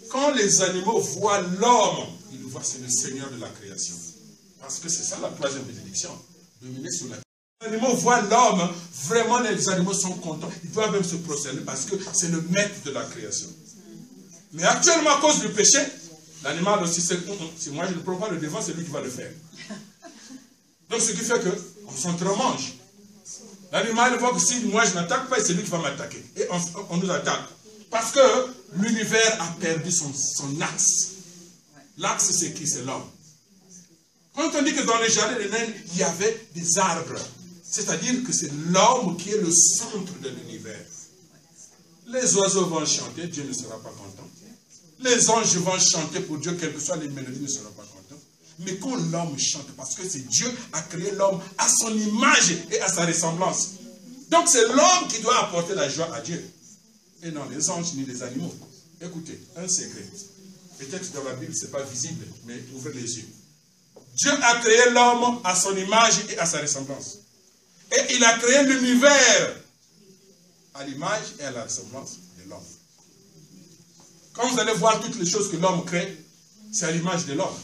quand les animaux voient l'homme, ils voient c'est le Seigneur de la création. Parce que c'est ça la troisième bénédiction. Dominer sur la création. Les animaux voient l'homme, vraiment les animaux sont contents. Ils doivent même se prosterner parce que c'est le maître de la création. Mais actuellement, à cause du péché, l'animal aussi, si moi je ne prends pas le devant, c'est lui qui va le faire. Donc ce qui fait qu'on s'entremange. L'animal voit que si moi je n'attaque pas, c'est lui qui va m'attaquer. Et on nous attaque. Parce que l'univers a perdu son axe. L'axe c'est qui? C'est l'homme. Quand on dit que dans les jardins d'Éden, il y avait des arbres, c'est-à-dire que c'est l'homme qui est le centre de l'univers. Les oiseaux vont chanter, Dieu ne sera pas content. Les anges vont chanter pour Dieu, quelles que soient les mélodies, ne sera pas content. Mais quand l'homme chante, parce que c'est Dieu a créé l'homme à son image et à sa ressemblance. Donc c'est l'homme qui doit apporter la joie à Dieu. Et non les anges ni les animaux. Écoutez, un secret. Peut-être dans la Bible, ce n'est pas visible, mais ouvrez les yeux. Dieu a créé l'homme à son image et à sa ressemblance. Et il a créé l'univers à l'image et à la ressemblance de l'homme. Quand vous allez voir toutes les choses que l'homme crée, c'est à l'image de l'homme.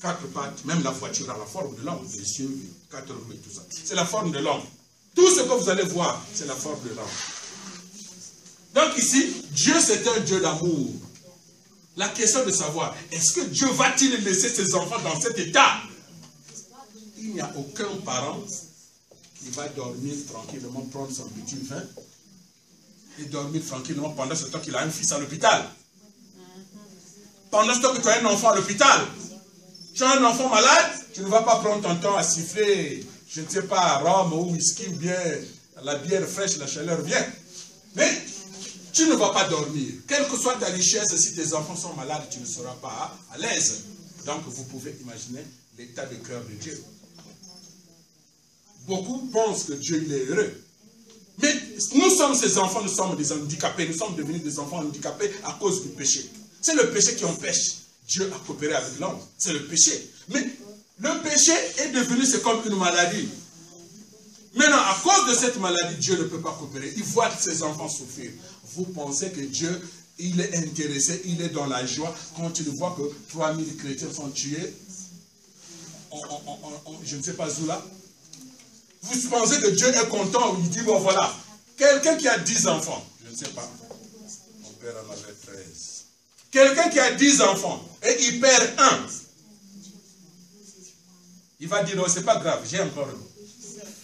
4 pattes, même la voiture a la forme de l'homme, les yeux, 4 roues et tout ça. C'est la forme de l'homme. Tout ce que vous allez voir, c'est la forme de l'homme. Donc ici, Dieu c'est un Dieu d'amour. La question de savoir, est-ce que Dieu va-t-il laisser ses enfants dans cet état? Il n'y a aucun parent qui il va dormir tranquillement, prendre son petit vin et dormir tranquillement pendant ce temps qu'il a un fils à l'hôpital. Pendant ce temps que tu as un enfant à l'hôpital, tu as un enfant malade, tu ne vas pas prendre ton temps à siffler, je ne sais pas, rhum ou whisky ou bien la bière fraîche, la chaleur vient. Mais tu ne vas pas dormir. Quelle que soit ta richesse, si tes enfants sont malades, tu ne seras pas à l'aise. Donc vous pouvez imaginer l'état de cœur de Dieu. Beaucoup pensent que Dieu il est heureux. Mais nous sommes ces enfants, nous sommes des handicapés, nous sommes devenus des enfants handicapés à cause du péché. C'est le péché qui empêche Dieu à coopérer avec l'homme. C'est le péché. Mais le péché est devenu, c'est comme une maladie. Maintenant, à cause de cette maladie, Dieu ne peut pas coopérer. Il voit ses enfants souffrir. Vous pensez que Dieu, il est intéressé, il est dans la joie quand il voit que 3000 chrétiens sont tués je ne sais pas où là. Vous pensez que Dieu est content ou il dit, bon voilà, quelqu'un qui a 10 enfants, je ne sais pas, mon père en avait 13. Quelqu'un qui a 10 enfants et il perd un, il va dire, non, c'est pas grave, j'ai encore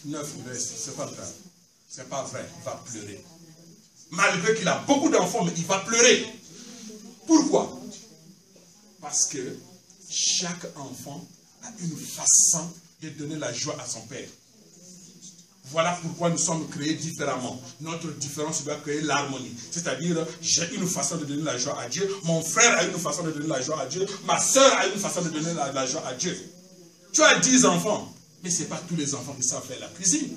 9, c'est pas grave, c'est pas vrai, il va pleurer. Malgré qu'il a beaucoup d'enfants, mais il va pleurer. Pourquoi? Parce que chaque enfant a une façon de donner la joie à son père. Voilà pourquoi nous sommes créés différemment. Notre différence doit créer l'harmonie. C'est-à-dire, j'ai une façon de donner la joie à Dieu. Mon frère a une façon de donner la joie à Dieu. Ma soeur a une façon de donner la joie à Dieu. Tu as 10 enfants, mais ce n'est pas tous les enfants qui savent faire la cuisine.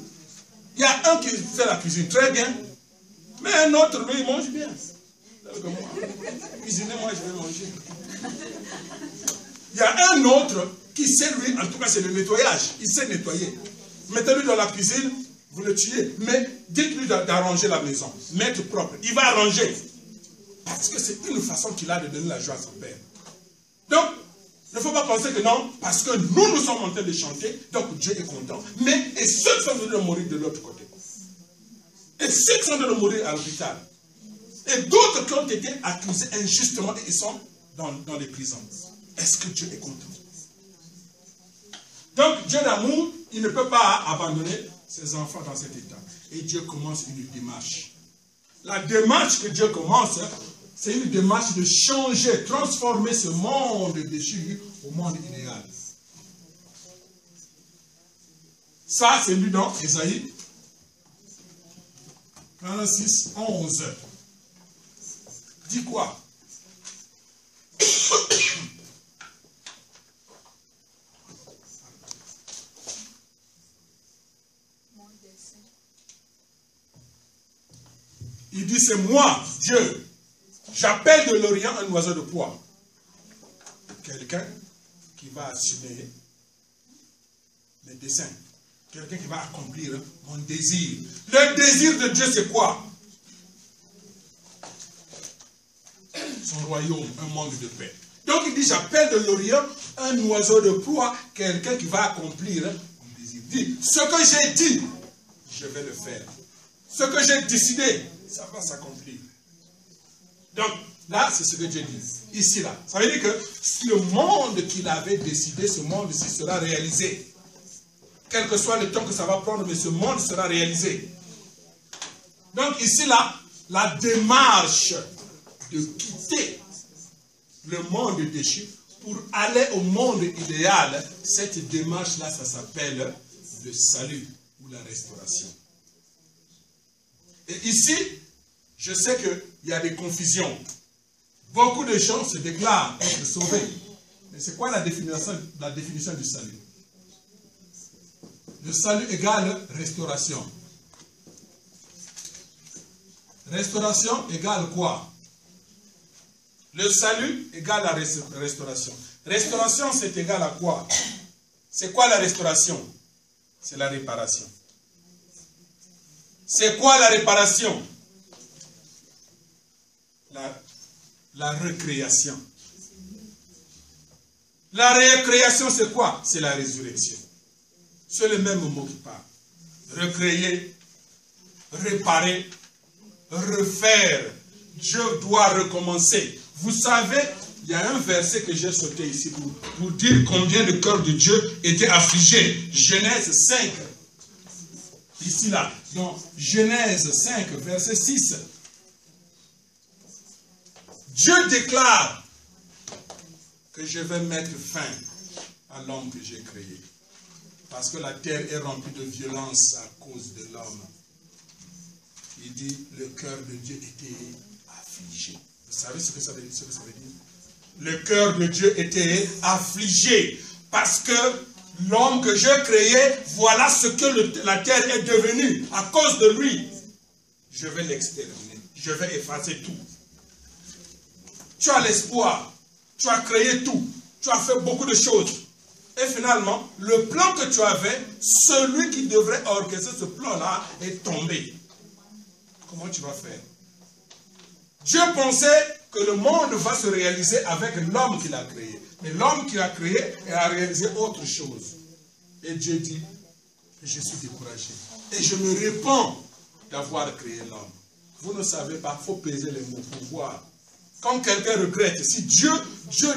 Il y a un qui fait la cuisine très bien, mais un autre, lui, il mange bien. Cuisiner, moi, je vais manger. Il y a un autre qui sait, lui, en tout cas, c'est le nettoyage. Il sait nettoyer. Mettez-le dans la cuisine, vous le tuez. Mais dites-lui d'arranger la maison, mettre propre. Il va arranger. Parce que c'est une façon qu'il a de donner la joie à son père. Donc, il ne faut pas penser que non, parce que nous sommes en train de chanter, donc Dieu est content. Mais, et ceux qui sont venus mourir de l'autre côté. Et ceux qui sont venus mourir à l'hôpital. Et d'autres qui ont été accusés injustement et ils sont dans les prisons. Est-ce que Dieu est content? Donc, Dieu d'amour, il ne peut pas abandonner ses enfants dans cet état. Et Dieu commence une démarche. La démarche que Dieu commence, c'est une démarche de changer, transformer ce monde déchu au monde idéal. Ça, c'est lu dans Ésaïe 46, 11. Dit quoi? Il dit, c'est moi, Dieu. J'appelle de l'Orient un oiseau de proie. Quelqu'un qui va assumer mes desseins. Quelqu'un qui va accomplir mon désir. Le désir de Dieu, c'est quoi? Son royaume, un monde de paix. Donc il dit, j'appelle de l'Orient un oiseau de proie, quelqu'un qui va accomplir mon désir. Il dit, ce que j'ai dit, je vais le faire. Ce que j'ai décidé, ça va s'accomplir. Donc, là, c'est ce que Dieu dit. Ici, là. Ça veut dire que le monde qu'il avait décidé, ce monde-ci sera réalisé. Quel que soit le temps que ça va prendre, mais ce monde sera réalisé. Donc, ici, là, la démarche de quitter le monde déchu pour aller au monde idéal, cette démarche-là, ça s'appelle le salut ou la restauration. Et ici, je sais qu'il y a des confusions. Beaucoup de gens se déclarent être sauvés. Mais c'est quoi la définition du salut? Le salut égale restauration. Restauration égale quoi? Le salut égale la restauration. Restauration, c'est égal à quoi? C'est quoi la restauration? C'est la réparation. C'est quoi la réparation? La recréation. La recréation, c'est quoi? C'est la résurrection. C'est le même mot qui parle. Recréer, réparer, refaire. Dieu doit recommencer. Vous savez, il y a un verset que j'ai sauté ici pour dire combien le cœur de Dieu était affligé. Genèse 5. ici là, dans Genèse 5, verset 6. Dieu déclare que je vais mettre fin à l'homme que j'ai créé. Parce que la terre est remplie de violence à cause de l'homme. Il dit, le cœur de Dieu était affligé. Vous savez ce que ça veut dire? Le cœur de Dieu était affligé. Parce que l'homme que je créais, voilà ce que la terre est devenue. À cause de lui, je vais l'exterminer. Je vais effacer tout. Tu as l'espoir. Tu as créé tout. Tu as fait beaucoup de choses. Et finalement, le plan que tu avais, celui qui devrait orchestrer ce plan-là est tombé. Comment tu vas faire? Dieu pensait que le monde va se réaliser avec l'homme qu'il a créé. Mais l'homme qu'il a créé a réalisé autre chose. Et Dieu dit, je suis découragé. Et je me répands d'avoir créé l'homme. Vous ne savez pas, il faut peser les mots pour voir. Quand quelqu'un regrette, si Dieu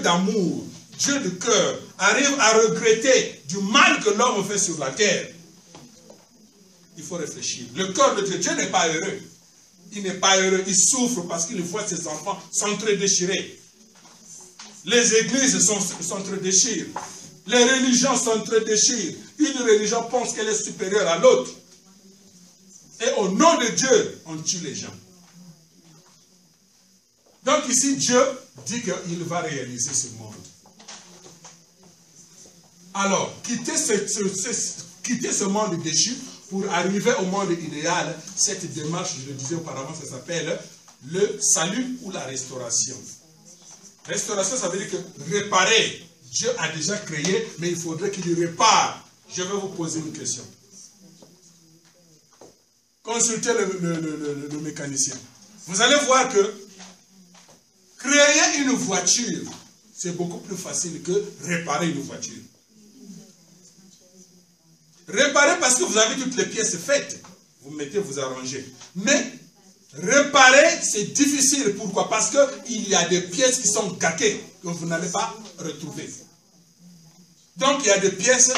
d'amour, Dieu de cœur, arrive à regretter du mal que l'homme fait sur la terre, il faut réfléchir. Le cœur de Dieu, Dieu n'est pas heureux. Il n'est pas heureux, il souffre parce qu'il voit ses enfants s'entre-déchirer. Les églises s'entre-déchirent. Les religions s'entre-déchirent. Une religion pense qu'elle est supérieure à l'autre. Et au nom de Dieu, on tue les gens. Donc ici, Dieu dit qu'il va réaliser ce monde. Alors, quitter ce monde déchu pour arriver au monde idéal, cette démarche, je le disais auparavant, ça s'appelle le salut ou la restauration. Restauration, ça veut dire que réparer. Dieu a déjà créé, mais il faudrait qu'il répare. Je vais vous poser une question. Consultez le mécanicien. Vous allez voir que créer une voiture, c'est beaucoup plus facile que réparer une voiture. Réparer parce que vous avez toutes les pièces faites. Vous mettez, vous arrangez. Mais réparer, c'est difficile. Pourquoi? Parce qu'il y a des pièces qui sont gâtées que vous n'allez pas retrouver. Donc, il y a des pièces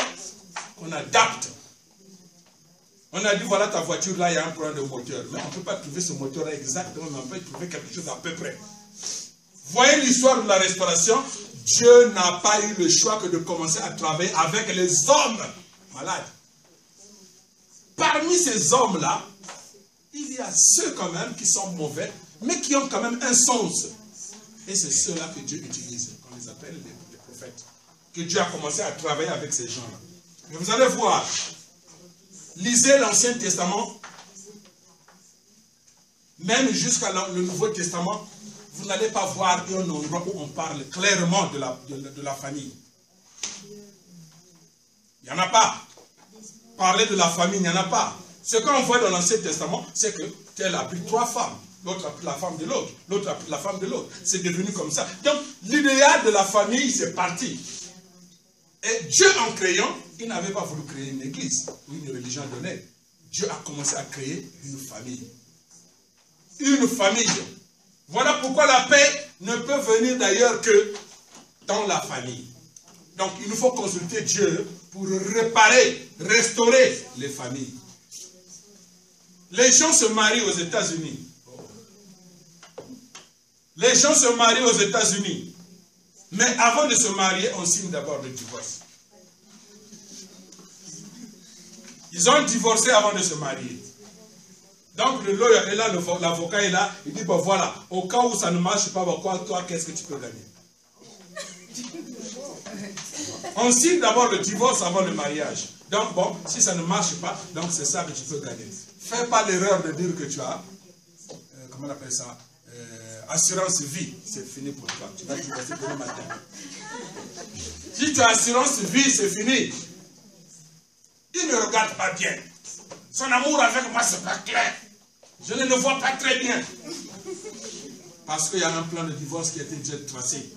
qu'on adapte. On a dit, voilà ta voiture, là, il y a un problème de moteur. Mais on ne peut pas trouver ce moteur-là exactement, mais on peut trouver quelque chose à peu près. Voyez l'histoire de la restauration. Dieu n'a pas eu le choix que de commencer à travailler avec les hommes malades. Parmi ces hommes-là, il y a ceux quand même qui sont mauvais, mais qui ont quand même un sens. Et c'est ceux-là que Dieu utilise. On les appelle les prophètes. Que Dieu a commencé à travailler avec ces gens-là. Mais vous allez voir, lisez l'Ancien Testament, même jusqu'à le Nouveau Testament, vous n'allez pas voir un endroit où on parle clairement de la famille. Il n'y en a pas. Parler de la famille, il n'y en a pas. Ce qu'on voit dans l'Ancien Testament, c'est que tel a pris 3 femmes. L'autre a pris la femme de l'autre. L'autre a pris la femme de l'autre. C'est devenu comme ça. Donc, l'idéal de la famille, c'est parti. Et Dieu, en créant, il n'avait pas voulu créer une église ou une religion donnée. Dieu a commencé à créer une famille. Une famille. Voilà pourquoi la paix ne peut venir d'ailleurs que dans la famille. Donc, il nous faut consulter Dieu pour réparer, restaurer les familles. Les gens se marient aux États-Unis. Les gens se marient aux États-Unis. Mais avant de se marier, on signe d'abord le divorce. Ils ont divorcé avant de se marier. Donc le lawyer est là, l'avocat est là, il dit, bon voilà, au cas où ça ne marche pas, bon, toi, qu'est-ce que tu peux gagner? On signe d'abord le divorce avant le mariage. Donc bon, si ça ne marche pas, donc c'est ça que tu peux gagner. Fais pas l'erreur de dire que tu as, comment on appelle ça, assurance vie, c'est fini pour toi. Tu vas divorcer demain matin. Si tu as assurance vie, c'est fini. Il ne regarde pas bien. Son amour avec moi, c'est pas clair. Je ne le vois pas très bien. Parce qu'il y a un plan de divorce qui a été déjà tracé.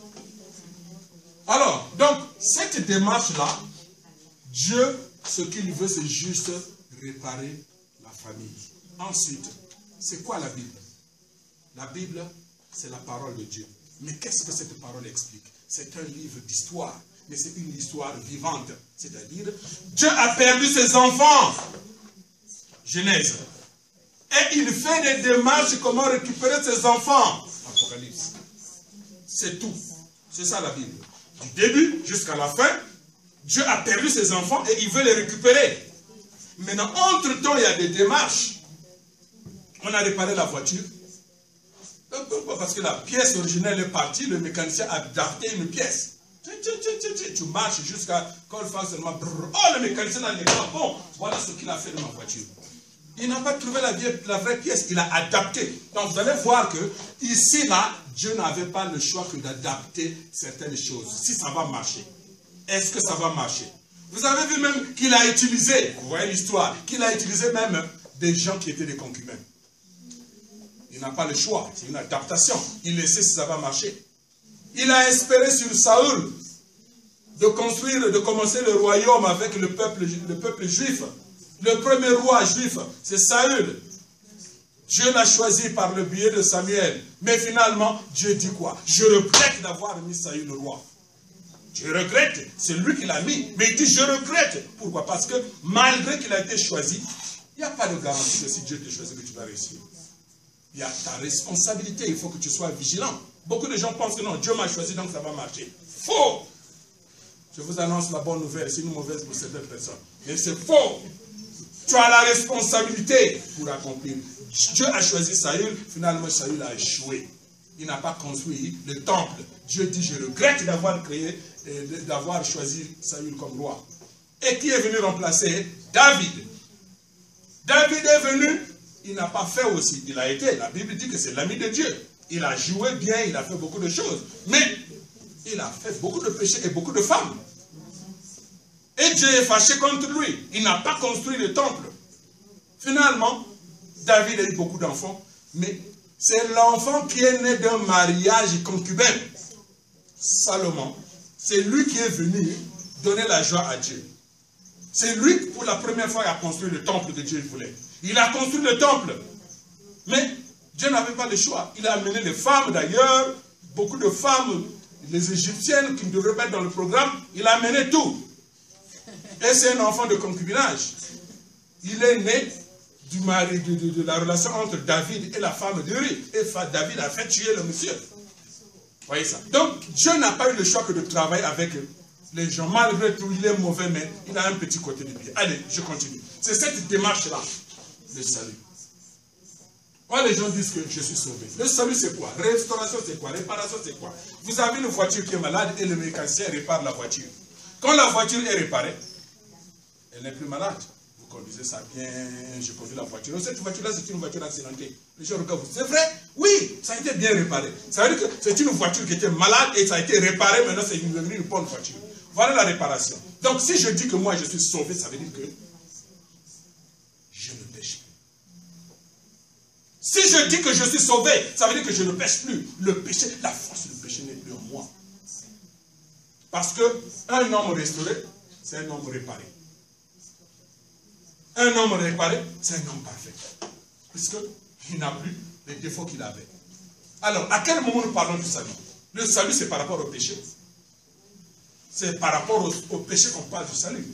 Alors, donc, cette démarche-là, Dieu, ce qu'il veut, c'est juste réparer la famille. Ensuite, c'est quoi la Bible? La Bible, c'est la parole de Dieu. Mais qu'est-ce que cette parole explique? C'est un livre d'histoire, mais c'est une histoire vivante. C'est-à-dire, Dieu a perdu ses enfants. Genèse. Et il fait des démarches comment récupérer ses enfants. Apocalypse. C'est tout. C'est ça la Bible. Du début jusqu'à la fin, Dieu a perdu ses enfants et il veut les récupérer. Maintenant, entre-temps, il y a des démarches. On a réparé la voiture. Parce que la pièce originelle est partie, le mécanicien a adapté une pièce. Tu marches jusqu'à quand il fait seulement brrr. Oh, le mécanicien n'est pas bon. Voilà ce qu'il a fait de ma voiture. Il n'a pas trouvé la vraie pièce, il a adapté. Donc vous allez voir que ici, là, Dieu n'avait pas le choix que d'adapter certaines choses. Si ça va marcher. Est-ce que ça va marcher? Vous avez vu même qu'il a utilisé, vous voyez l'histoire, qu'il a utilisé même des gens qui étaient des concubins. Il n'a pas le choix, c'est une adaptation. Il sait si ça va marcher. Il a espéré sur Saül de construire, de commencer le royaume avec le peuple juif. Le premier roi juif, c'est Saül. Dieu l'a choisi par le biais de Samuel. Mais finalement, Dieu dit quoi? Je regrette d'avoir mis Saül le roi. Je regrette, c'est lui qui l'a mis. Mais il dit je regrette. Pourquoi? Parce que malgré qu'il a été choisi, il n'y a pas de garantie que si Dieu te choisit que tu vas réussir. Il y a ta responsabilité, il faut que tu sois vigilant. Beaucoup de gens pensent que non, Dieu m'a choisi donc ça va marcher. Faux! Je vous annonce la bonne nouvelle, c'est une mauvaise pour certaines personnes. Mais c'est faux! Tu as la responsabilité pour accomplir. Dieu a choisi Saül, finalement Saül a échoué. Il n'a pas construit le temple. Dieu dit, je regrette d'avoir choisi Saül comme roi. Et qui est venu remplacer? David. David est venu, il n'a pas fait aussi. Il a été, la Bible dit que c'est l'ami de Dieu. Il a joué bien, il a fait beaucoup de choses. Mais il a fait beaucoup de péchés et beaucoup de femmes. Et Dieu est fâché contre lui. Il n'a pas construit le temple. Finalement, David a eu beaucoup d'enfants. Mais c'est l'enfant qui est né d'un mariage concubin. Salomon. C'est lui qui est venu donner la joie à Dieu. C'est lui, pour la première fois, qui a construit le temple que Dieu voulait. Il a construit le temple. Mais Dieu n'avait pas le choix. Il a amené les femmes d'ailleurs, beaucoup de femmes, les Égyptiennes qui ne devraient pas être dans le programme. Il a amené tout. Et c'est un enfant de concubinage. Il est né de la relation entre David et la femme d'Uri. Et David a fait tuer le monsieur. Vous voyez ça? Donc, Dieu n'a pas eu le choix que de travailler avec les gens. Malgré tout, il est mauvais, mais il a un petit côté de bien. Allez, je continue. C'est cette démarche-là, le salut. Quand les gens disent que je suis sauvé, le salut c'est quoi? Restauration c'est quoi? Réparation c'est quoi? Vous avez une voiture qui est malade et le mécanicien répare la voiture. Quand la voiture est réparée, elle n'est plus malade. Vous conduisez ça bien, je conduis la voiture. Cette voiture-là, c'est une voiture accidentée. Les gens regardent, c'est vrai? Oui, ça a été bien réparé. Ça veut dire que c'est une voiture qui était malade et ça a été réparé, maintenant c'est devenu une bonne voiture. Voilà la réparation. Donc si je dis que moi je suis sauvé, ça veut dire que je ne pêche plus. Si je dis que je suis sauvé, ça veut dire que je ne pêche plus. Le péché, la force du péché n'est plus en moi. Parce qu'un homme restauré, c'est un homme réparé. Un homme réparé, c'est un homme parfait. Puisqu'il n'a plus les défauts qu'il avait. Alors, à quel moment nous parlons du salut? Le salut, c'est par rapport au péché. C'est par rapport au péché qu'on parle du salut.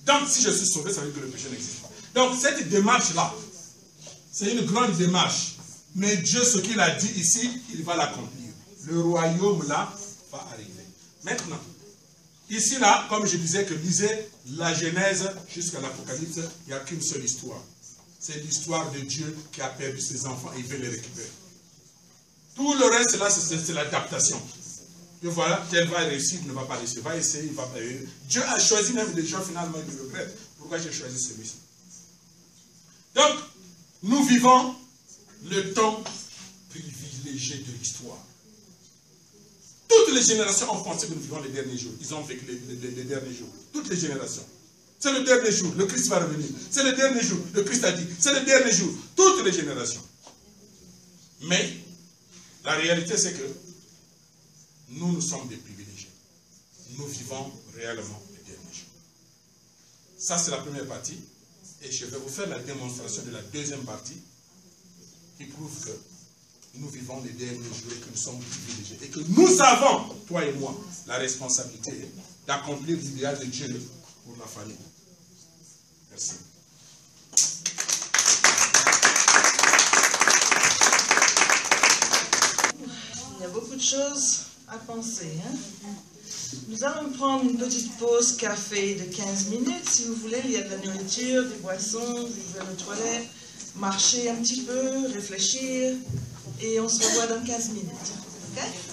Donc, si je suis sauvé, ça veut dire que le péché n'existe pas. Donc, cette démarche-là, c'est une grande démarche. Mais Dieu, ce qu'il a dit ici, il va l'accomplir. Le royaume, là, va arriver. Maintenant, ici, là, comme je disais que lisez la Genèse jusqu'à l'Apocalypse, il n'y a qu'une seule histoire. C'est l'histoire de Dieu qui a perdu ses enfants et il veut les récupérer. Tout le reste, là, c'est l'adaptation. Et voilà, tel va réussir, ne va pas réussir. Va essayer, il va pas réussir. Dieu a choisi même des gens, finalement, ils regrettent. Pourquoi j'ai choisi celui-ci? Donc, nous vivons le temps privilégié de l'histoire. Toutes les générations ont pensé que nous vivons les derniers jours. Ils ont vécu les derniers jours. Toutes les générations. C'est le dernier jour. Le Christ va revenir. C'est le dernier jour. Le Christ a dit. C'est le dernier jour. Toutes les générations. Mais, la réalité c'est que nous sommes des privilégiés. Nous vivons réellement les derniers jours. Ça c'est la première partie. Et je vais vous faire la démonstration de la deuxième partie qui prouve que nous vivons les derniers jours et que nous sommes privilégiés. Et que nous avons, toi et moi, la responsabilité d'accomplir l'idéal de Dieu pour la famille. Merci. choses à penser. Hein? Nous allons prendre une petite pause café de 15 minutes. Si vous voulez, il y a de la nourriture, des boissons, vous pouvez aux toilettes, marcher un petit peu, réfléchir. Et on se revoit dans 15 minutes. Okay?